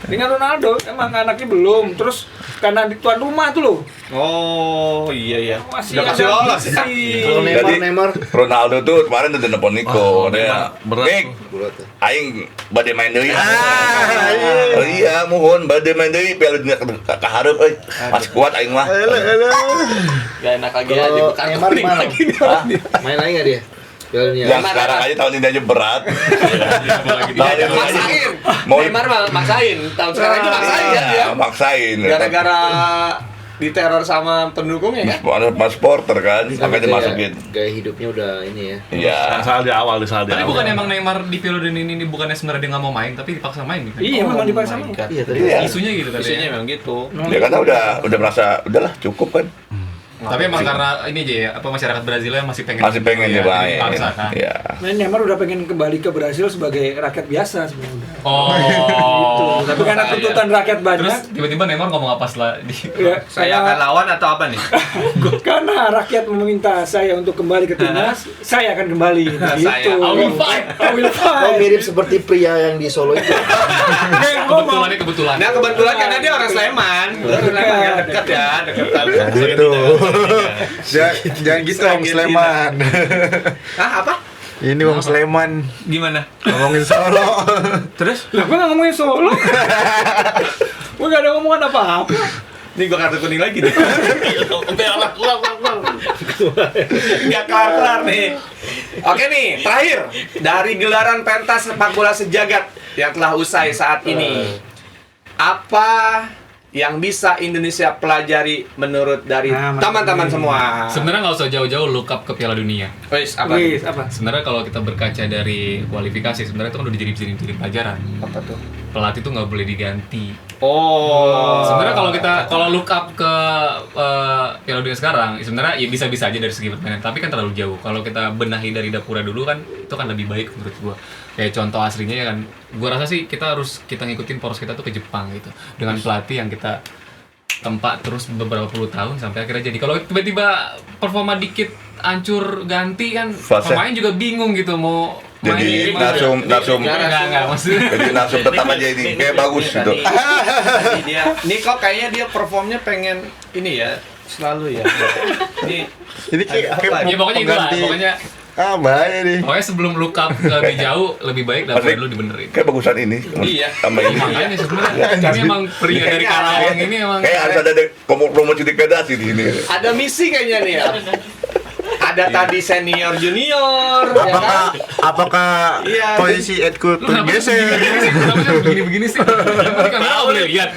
Dengan Ronaldo emang anaknya belum. Terus karena di tuan rumah tuh loh. Oh iya. Masih Udah kasih ada lolos ya? Messi. Kalau Jadi, Neymar Ronaldo tuh kemarin udah nelpon Niko, dia berat. Dik, berat ya. aing bade main deui. Oh iya, mohon bade main deui Piala Dunia ka hareup euy. Masih kuat aing mah. Gak enak lagi aja Kalau bukan Neymar gimana? Hah? Main lagi nggak dia? Piala Dunia. Yang sekarang aja tahun ini aja berat. Tahun ini aja maksain. mau Neymar maksain. Tahun sekarang itu maksain kan dia. maksain. Gara-gara diteror sama pendukungnya kan. Mas supporter kan, Tapi makanya dimasukin. Gaya hidupnya udah ini ya. Iya. Salah di awal, Tapi bukan emang Neymar di Piala Dunia ini bukannya sebenarnya dia nggak mau main, tapi dipaksa main gitu. Iya, memang dipaksa main. Iya tadi. Iya. Isunya gitu Isunya katanya. memang gitu. Dia kan udah merasa udahlah cukup kan. Tapi emang karena ini aja ya, apa masyarakat Brazil masih pengen Masih ya, main. dipaksa kan. Iya. Nah, Neymar udah pengen kembali ke Brasil sebagai rakyat biasa sebenarnya. Oh. Gitu. Tapi karena tuntutan rakyat Terus banyak, tiba-tiba Neymar ngomong apa setelah di ya, Saya akan lawan atau apa nih? karena rakyat meminta saya untuk kembali ke timnas, saya akan kembali. Gitu. Saya, I will fight. I will Oh fight. mirip seperti pria yang di Solo itu. kebetulan. Nah kebetulan karena dia orang Sleman. Sleman kan dekat ya, dekat. Gitu. Jangan gitu Om Sleman. Hah apa? Ini Om Sleman Gimana? ngomongin Solo. Terus? Lah, gue gak ngomongin Solo. Gue gak ada ngomongan apa-apa. Nih gua kartu kuning lagi nih. Udah lah, keluar. Nggak kelar nih. Oke nih, terakhir dari gelaran pentas sepak bola sejagat yang telah usai saat ini. Apa yang bisa Indonesia pelajari menurut dari Nah, teman-teman semua? Sebenarnya nggak usah jauh-jauh look up ke Piala Dunia. Wis, apa? Wis, apa? Sebenarnya kalau kita berkaca dari kualifikasi, sebenarnya itu kan udah jadi pelajaran. Apa tuh? Pelatih tuh nggak boleh diganti. Oh. Sebenarnya kalau look up ke Piala Dunia sekarang, sebenarnya ya bisa-bisa aja dari segi permainan, tapi kan terlalu jauh. Kalau kita benahi dari dapura dulu kan, itu kan lebih baik menurut gua. Kayak contoh aslinya ya kan, gua rasa sih kita ngikutin poros kita tuh ke Jepang gitu, dengan pelatih yang kita tempat terus beberapa puluh tahun sampai akhirnya jadi. Kalau tiba-tiba performa dikit hancur ganti kan, Fase. pemain juga bingung gitu mau Jadi main gimana. narsum Enggak maksudnya. jadi narsum tetap aja ini kayak bagus gitu. Ini dia. Nih kok kayaknya dia performnya pengen ini ya, selalu ya. Ini kayak Ya pokoknya itulah, pokoknya bahaya nih. pokoknya sebelum look up lebih jauh lebih baik daripada dulu dibenerin. Kayak bagusan ini. Iya. Tambah ini. Makanya sebenarnya ini emang pria dari Karawang ini emang Kayak harus ada promosi degradasi di sini. Ada misi kayaknya nih ya. Ada tadi senior junior, ya kan? Apakah Iya, posisi Edku kenapa tergeser? begini sih? Kan nggak boleh lihat.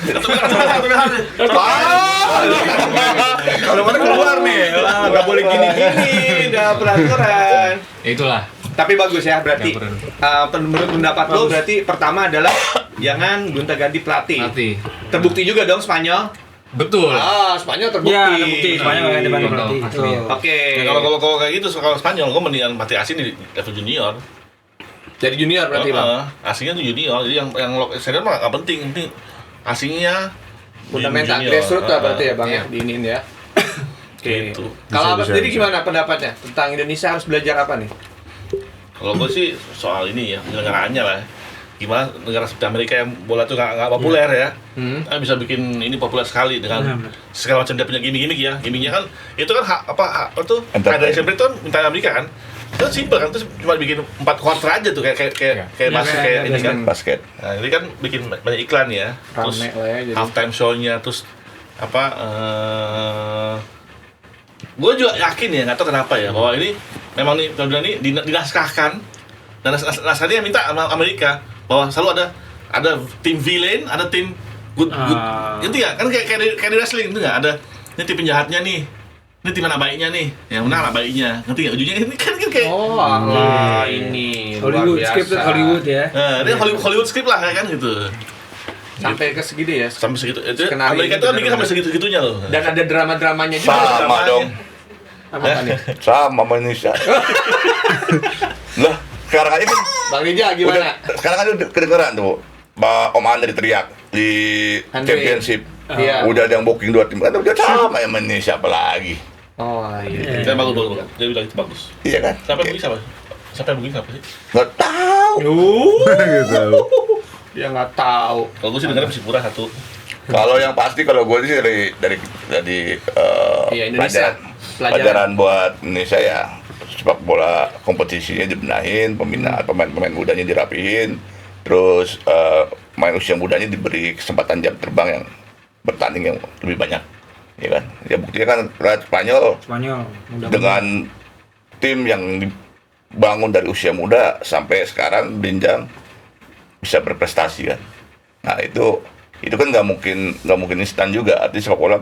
Kalau mana keluar nih, nggak boleh gini-gini, udah peraturan. Ya itulah. Tapi bagus ya berarti. Ya, Menurut pendapat lo berarti pertama adalah jangan gonta-ganti pelatih. Nanti. Terbukti juga dong Spanyol. Betul. Spanyol terbukti. Ya, terbukti. Spanyol nggak ada banding Contoh berarti. aslinya. Oke. Ya, kalau kayak gitu, kalau Spanyol, gue mendingan mati asin di level junior. Jadi junior berarti bang. Asingnya tuh junior, jadi yang senior mah nggak penting asingnya Fundamental junior. grassroots lah berarti ya bang Iya. ya diinin ya. Oke. Gitu. Kalau abang bisa, sendiri bisa. gimana pendapatnya tentang Indonesia harus belajar apa nih? Kalau gue sih soal ini ya penyelenggaranya lah. Gimana negara seperti Amerika yang bola tuh nggak populer ya, kan bisa bikin ini populer sekali dengan segala macam dia punya gimmick ya. Gimmicknya kan itu kan apa tuh Federation itu kan minta Amerika kan. Itu simpel kan, terus cuma bikin 4 quarter aja tuh kayak basket kayak ini kan. Basket. Nah, ini kan bikin banyak iklan ya. Terus Rame lah ya jadi. halftime show-nya terus apa gue juga yakin ya, nggak tahu kenapa ya, bahwa ini memang nih kalau bilang ini dinaskahkan dan naskahnya minta sama Amerika bahwa selalu ada tim villain, ada tim good, ngerti nggak? Kan kayak di wrestling itu nggak ada ini tim penjahatnya nih, ini tim anak baiknya nih, yang menang anak baiknya, ngerti nggak? Ujungnya ini kan kayak ini Hollywood luar script biasa. Hollywood ya. ini Hollywood script lah kan gitu. Sampai ke segini ya. Sampai segitu. Itu Skenario Amerika itu kan bikin sampai bener-bener. segitu-segitunya loh. Dan ada drama-dramanya juga. Sama dong. Apa nih? Sama sama Indonesia. Lah, sekarang aja kan Bang Rija gimana? sekarang kan udah kedengeran tuh Om Andre teriak di Andre. championship. Iya. Udah ada yang booking 2 tim. Kan udah sama yang Indonesia apa lagi. Oh iya. Dia bagus. Dia bilang itu bagus. Iya kan? Siapa yang booking siapa? Siapa yang booking siapa sih? Nggak tahu. Dia nggak tahu. Kalau gue sih dengarnya Persipura satu. Kalau yang pasti kalau gue sih dari Iya, Indonesia. pelajaran buat Indonesia ya, sepak bola kompetisinya dibenahin, pemain-pemain mudanya dirapihin, terus main usia mudanya diberi kesempatan jam terbang yang bertanding yang lebih banyak, ya kan? Ya buktinya kan Spanyol Mudah-mudahan. dengan tim yang dibangun dari usia muda sampai sekarang jenjang bisa berprestasi kan. Nah itu kan nggak mungkin instan juga. Artinya sepak bola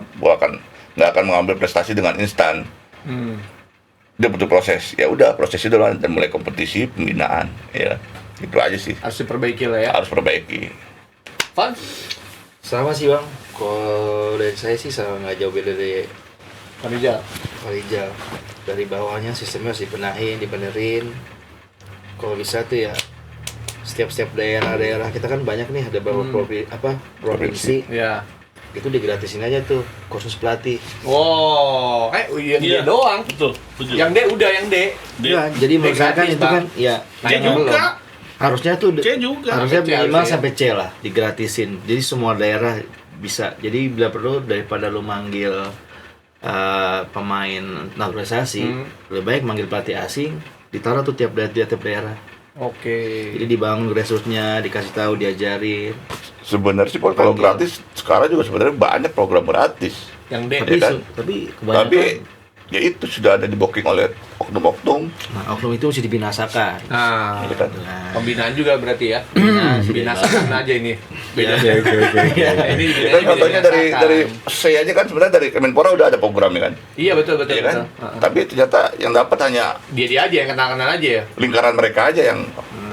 nggak akan mengambil prestasi dengan instan. Dia butuh proses. Ya udah prosesnya dulu dan mulai kompetisi pembinaan. Ya itu aja sih. Harus diperbaiki lah ya. Harus perbaiki. Van? Sama sih bang, kalau dari saya sih sama nggak jauh beda dari Bang Rija. Rijal. Dari bawahnya sistemnya harus dibenerin. Kalau bisa tuh ya setiap daerah kita kan banyak nih, ada beberapa provinsi Ya. itu digratisin aja tuh kursus pelatih. Oh, Iya. dia doang. Betul. Setuju. Yang D udah yang D. Ya, jadi menurut saya kan gratis, itu Bang. kan ya C Nah, juga. harusnya tuh C juga. harusnya Sampai C minimal harusnya. sampai C lah digratisin. Jadi semua daerah bisa. Jadi bila perlu daripada lu manggil pemain naturalisasi, lebih baik manggil pelatih asing, ditaruh tuh tiap daerah. Oke. Jadi dibangun grassroots-nya, dikasih tahu, diajarin. Sebenarnya sih kalau gratis sekarang juga sebenarnya banyak program gratis. Yang D. Tapi Iya kan? tapi kebanyakan Tapi ya itu sudah ada di booking oleh oknum-oknum. nah, oknum itu mesti dibinasakan. Nah, Ya kan? Nah, pembinaan juga berarti ya. Binasakan aja ini. Beda. Iya, oke. Ini Ya kan contohnya dari saya aja kan sebenarnya dari Kemenpora udah ada programnya kan. Iya betul. Iya kan? Betul. Tapi ternyata yang dapat hanya Dia aja yang kenal-kenal aja ya. lingkaran mereka aja yang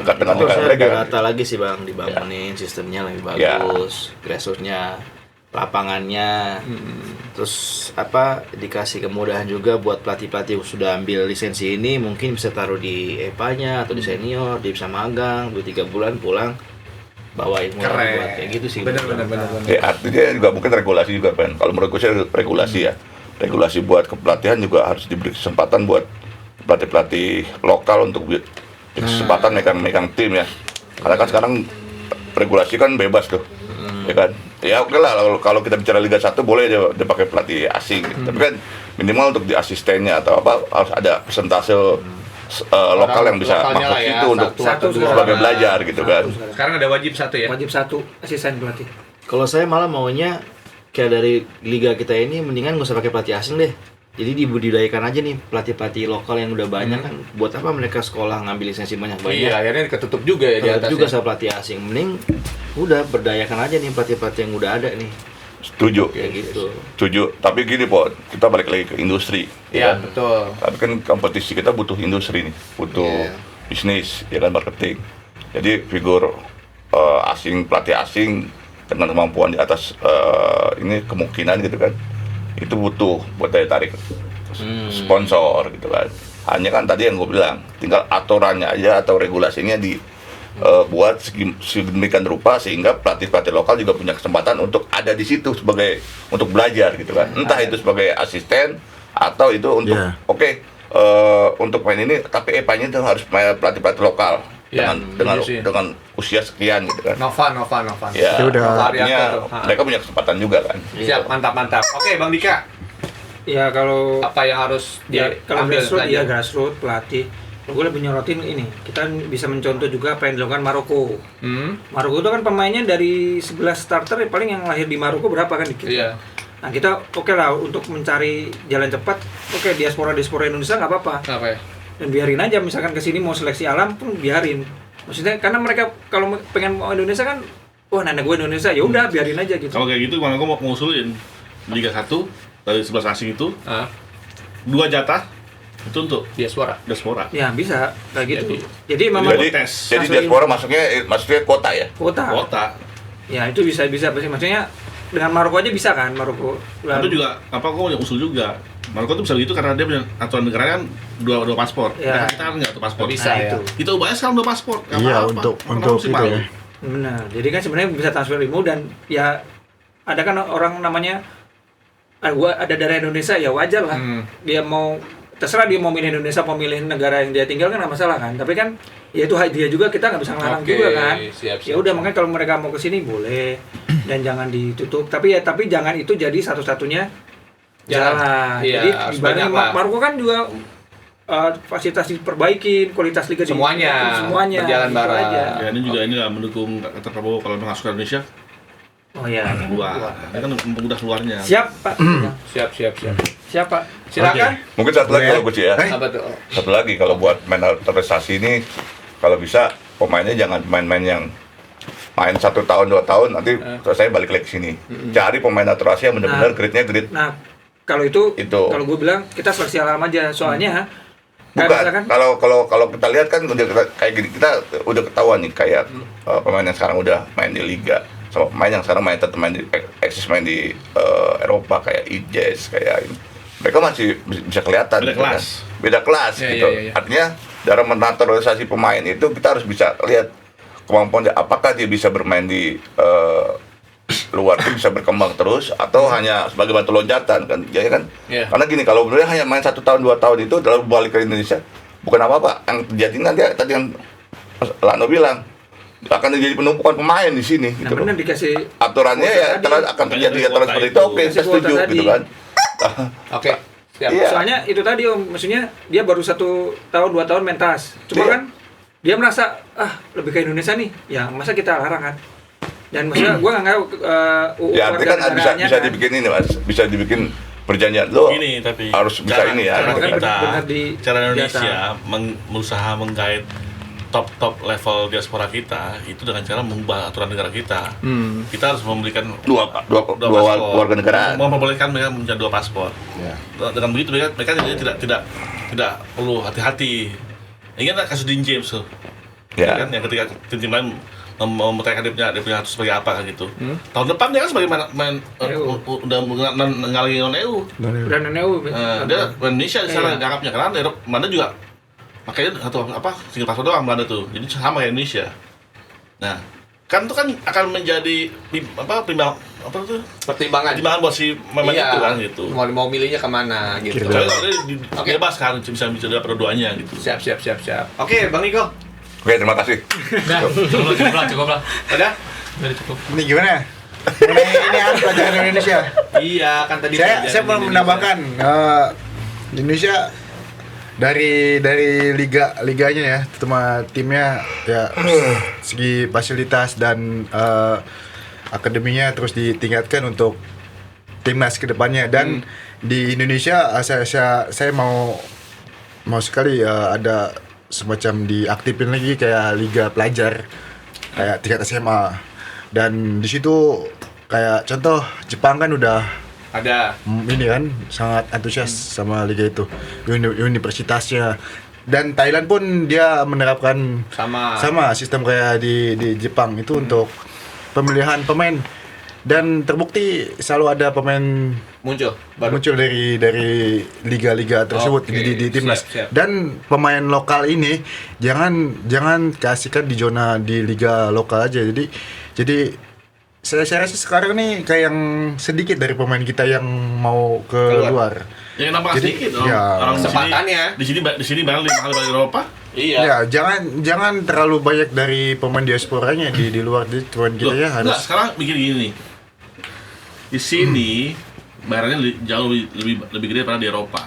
dekat dengan Itu lingkaran saya mereka. dirata lagi sih bang, dibangunin sistemnya lebih Ya. bagus, grassroots-nya, lapangannya, terus dikasih kemudahan juga buat pelatih-pelatih yang sudah ambil lisensi ini mungkin bisa taruh di EPA-nya atau di senior, dia bisa magang 2-3 bulan pulang bawa ilmu lagi Keren. buat kayak gitu sih. Bener. Ya, artinya juga mungkin regulasi juga kan. Kalau menurut gue sih regulasi ya. Regulasi buat kepelatihan juga harus diberi kesempatan buat pelatih-pelatih lokal untuk kesempatan megang tim ya. Karena kan sekarang regulasi kan bebas tuh. Ya kan? Ya oke lah kalau kita bicara Liga 1 boleh dia pakai pelatih asing. Tapi kan minimal untuk di asistennya atau apa harus ada persentase lokal yang bisa lokalnya masuk lah ya, itu untuk satu sebagai belajar gitu kan. Sekarang ada wajib satu ya. Wajib 1 asisten pelatih. Kalau saya malah maunya kayak dari liga kita ini mendingan nggak usah pakai pelatih asing deh. Jadi dibudidayakan aja nih pelatih-pelatih lokal yang udah banyak kan. Buat apa mereka sekolah ngambil lisensi banyak-banyak? Iya, akhirnya ketutup juga ya di Tetap atasnya. juga sama pelatih asing. Mending udah berdayakan aja nih pelatih-pelatih yang udah ada nih. Setuju. Kayak gitu. Setuju. Tapi gini, Po, kita balik lagi ke industri. Iya, kan? betul. Tapi kan kompetisi kita butuh industri nih, butuh Iya. bisnis, ya kan, marketing. Jadi figur asing, pelatih asing dengan kemampuan di atas ini kemungkinan gitu kan, itu butuh buat daya tarik sponsor gitu kan. Hanya kan tadi yang gue bilang, tinggal aturannya aja atau regulasinya buat sedemikian rupa sehingga pelatih-pelatih lokal juga punya kesempatan untuk ada di situ sebagai untuk belajar gitu kan. Entah itu sebagai asisten atau itu untuk untuk main ini tapi EPA-nya itu harus main pelatih-pelatih lokal Ya, dengan usia sekian gitu kan. Nova. Ya, Nova artinya Arianto tuh. mereka punya kesempatan juga kan. Siap, mantap. Oke, Bang Dika. Ya kalau Apa yang harus kalau diambil grassroots ya pelajaran? grassroots pelatih. Gue lebih nyorotin ini. Kita bisa mencontoh juga apa yang dilakukan Maroko. Maroko itu kan pemainnya dari 11 starter paling yang lahir di Maroko berapa kan dikit. Iya. Nah kita oke lah untuk mencari jalan cepat, oke diaspora Indonesia nggak apa-apa. Apa ya? Dan biarin aja, misalkan kesini mau seleksi alam pun biarin. Maksudnya karena mereka kalau pengen mau Indonesia kan, wah nenek gue Indonesia, ya udah biarin aja gitu. Kalau kayak gitu, gue mau ngusulin Liga 1 dari 11 asing itu Ah, 2 jatah itu untuk diaspora. diaspora. Ya bisa kayak gitu. Jadi memang Jadi tes. diaspora maksudnya kota ya. kota. Ya itu bisa maksudnya dengan Maroko aja bisa kan, Maroko. Itu juga apa gue mau usul juga. Maroko tuh bisa begitu karena dia punya aturan negara kan dua paspor. Ya. Nah, kita kan nggak tuh paspor. Bisa ya. Kita ubahnya sekarang 2 paspor. Nggak Iya, apa-apa. untuk Kenapa mesti itu malu? ya. Benar. Jadi kan sebenarnya bisa transfer ilmu dan ya ada kan orang namanya gua ada darah Indonesia ya wajar lah. Dia mau terserah dia mau milih Indonesia, mau milih negara yang dia tinggal kan nggak masalah kan. Tapi kan ya itu hak dia juga, kita nggak bisa ngelarang Oke, juga kan. siap, Ya udah makanya kalau mereka mau ke sini boleh dan jangan ditutup. Tapi jangan itu jadi satu-satunya jalan. Iya, Jadi harus dibanding banyak lah. Maroko kan juga fasilitas diperbaikin, kualitas liga Semuanya berjalan gitu bareng. aja. Ya ini juga inilah mendukung kata Prabowo kalau masuk ke Indonesia Oh ya. keluar. Ini kan mempermudah keluarnya. Siap Pak. Siap. Siap Pak. Silakan. Mungkin satu lagi kalau gue sih ya. Apa tuh? Satu lagi kalau buat main naturalisasi ini, kalau bisa pemainnya jangan pemain-pemain yang main 1 tahun 2 tahun nanti selesai balik lagi ke sini. Cari pemain naturalisasi yang benar-benar grade-nya grade. Nah, kalau itu, Itu. kalau gue bilang kita seleksi alam aja, soalnya kayak Bukan. misalkan Kalau kita lihat kan udah kayak gini, kita udah ketahuan nih kayak pemain yang sekarang udah main di liga sama pemain yang sekarang tetap main di eksis main di Eropa kayak Ijes kayak ini. Mereka masih bisa kelihatan Beda gitu kan. kelas. Beda kelas Ya, gitu. ya. Artinya dalam menaturalisasi pemain itu kita harus bisa lihat kemampuan dia, apakah dia bisa bermain di luar itu bisa berkembang terus atau hanya sebagai batu loncatan kan. Jadi kan Iya. karena gini, kalau benar hanya main 1 tahun 2 tahun itu lalu balik ke Indonesia bukan apa-apa. Yang terjadi nanti tadi yang Lano bilang akan terjadi penumpukan pemain di sini nah gitu loh. benar dikasih Aturannya kuota ya tadi. akan terjadi Makanya aturan kuota seperti itu. itu, oke, saya Kuota setuju tadi. gitu kan. Oke. Siap. Iya. Soalnya itu tadi Om, maksudnya dia baru 1 tahun 2 tahun mentas. Cuma Iya. kan dia merasa lebih ke Indonesia nih. Ya masa kita larang kan? Dan maksudnya gue nggak ngaruh Ya artinya kan bisa dibikin ini Mas, bisa dibikin perjanjian lo Ini tapi harus bisa ini ya. cara Kan kita, benar-benar di- cara Indonesia diatas. berusaha menggait top level diaspora kita itu dengan cara mengubah aturan negara kita. Kita harus memberikan Dua paspor. warga negaraan. Memperbolehkan mereka punya 2 paspor. Ya. Dengan begitu mereka jadi tidak perlu hati-hati. Ingat kasus Dean James tuh. Ya. Kan yang ketika tim lain mempertanyakan dia punya harus sebagai apa kan gitu. Tahun depan dia kan sebagai main udah ngalangin non EU. udah NU. Dia Indonesia secara Iya. dianggapnya karena Eropa Belanda juga makanya satu single paspor doang Belanda tuh. Jadi sama kayak Indonesia. Nah, kan itu kan akan menjadi pertimbangan Pertimbangan. buat si pemain Iya. itu kan gitu. Mau milihnya kemana gitu. Soalnya kalau dia Oke. bebas kan bisa dapat dua-duanya gitu. Siap. Oke, Bang Niko. Oke, terima kasih. Nah, cukup lah. Udah? Udah cukup. Ini gimana? Ini harus pelajaran Indonesia. Iya, kan tadi Saya mau menambahkan Indonesia dari liganya ya, terutama timnya ya segi fasilitas dan akademinya terus ditingkatkan untuk timnas kedepannya dan di Indonesia saya mau sekali ada semacam diaktifin lagi kayak liga pelajar kayak tingkat SMA dan di situ kayak contoh Jepang kan udah ada. ini kan sangat antusias sama liga itu universitasnya dan Thailand pun dia menerapkan sama sistem kayak di Jepang itu untuk pemilihan pemain dan terbukti selalu ada pemain muncul dari liga-liga tersebut Oke, di timnas siap. dan pemain lokal ini jangan kasihkan di zona di liga lokal aja jadi saya rasa sekarang nih kayak yang sedikit dari pemain kita yang mau ke luar. Ya kenapa Jadi, sedikit dong? ya, Orang kesempatannya. di sini barang 5 kali balik Eropa. Iya. Ya, jangan terlalu banyak dari pemain diasporanya di luar di pemain kita ya harus. Enggak, sekarang bikin gini. Di sini bayarannya jauh lebih gede daripada di Eropa.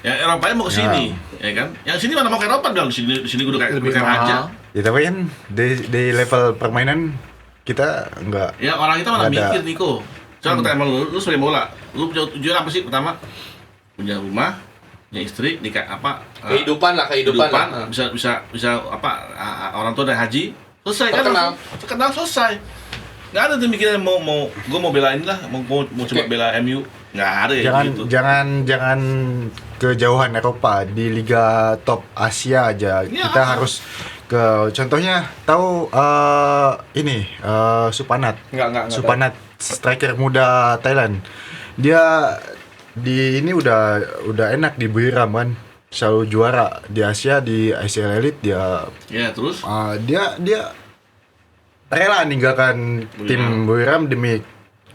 Ya Eropa mau ke sini, ya kan? Yang sini mana mau ke Eropa bilang di sini gue udah kayak raja. Ya tapi kan di level permainan kita enggak. Ya orang kita malah Nggak ada. mikir Niko. Coba aku tanya sama lu sebagai bola, lu punya tujuan apa sih pertama? Punya rumah, punya istri, nikah apa? Kehidupan lah. Bisa apa? Orang tua dari haji, selesai kan? Terkenal selesai. Nggak ada tuh mikirnya gue mau belain lah, mau coba bela MU. Nggak ada ya gitu. Jangan kejauhan Eropa, di liga top Asia aja Ya. kita harus ke, contohnya tahu ini Supanat. Enggak. Supanat, striker muda Thailand. Dia di ini udah enak di Buriram kan, selalu juara di Asia, di ICL Elite dia. Ya terus? Dia rela ninggalkan tim Buriram demi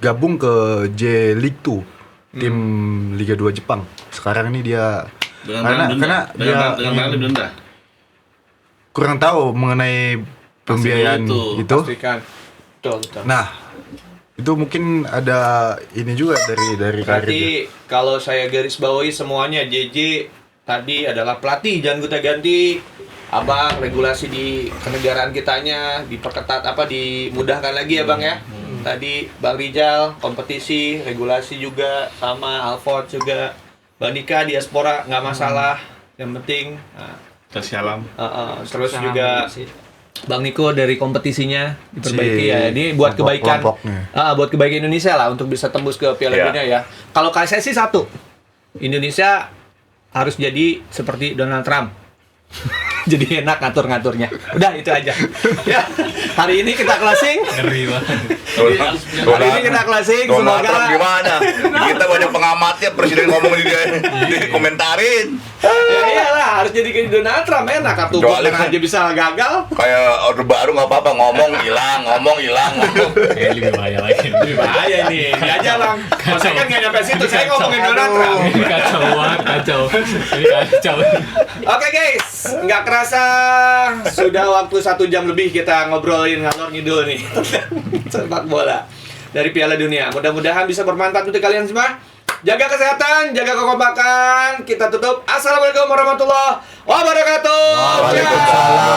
gabung ke J League 2, tim Liga 2 Jepang. Sekarang ini dia Dengan di Belanda. kurang tahu mengenai pembiayaan itu. itu. Pastikan. Betul. Nah, itu mungkin ada ini juga dari karirnya. Berarti kalau saya garis bawahi semuanya, JJ tadi adalah pelatih, jangan gonta-ganti. Abang, regulasi di kenegaraan kitanya diperketat, dimudahkan lagi ya Bang ya. Tadi Bang Rijal, kompetisi, regulasi juga, sama Alford juga. Bang Dika, diaspora nggak masalah, yang penting. Kasih alam. Terus juga Bang Niko dari kompetisinya diperbaiki ya. Ini buat kebaikan, kelompok-kelompoknya. buat kebaikan Indonesia lah untuk bisa tembus ke Piala Dunia ya. Kalau saya sih satu, Indonesia harus jadi seperti Donald Trump. Jadi enak ngatur-ngaturnya. Udah itu aja. Ya, hari ini kita closing. Ngeri banget. Hari ini kita closing. Donald Semoga Trump gimana? Kita banyak pengamatnya, presiden ngomong dikomentarin. ya iyalah, harus jadi kayak Donald Trump, enak kartu Kecuali bola aja bisa gagal. Kayak Orde Baru nggak apa-apa, ngomong hilang. Lebih bahaya lagi. Lebih bahaya nih. Ini aja Bang. Kalau saya kan nggak nyampe situ, saya ngomongin Donald Trump. Ini kacau banget, kacau. Ini kacau. Oke guys, nggak kerasa sudah waktu 1 jam lebih kita ngobrolin ngalor ngidul nih sepak bola dari Piala Dunia. Mudah-mudahan bisa bermanfaat untuk kalian semua. Jaga kesehatan, jaga kekompakan. Kita tutup. Assalamualaikum warahmatullahi wabarakatuh. Waalaikumsalam.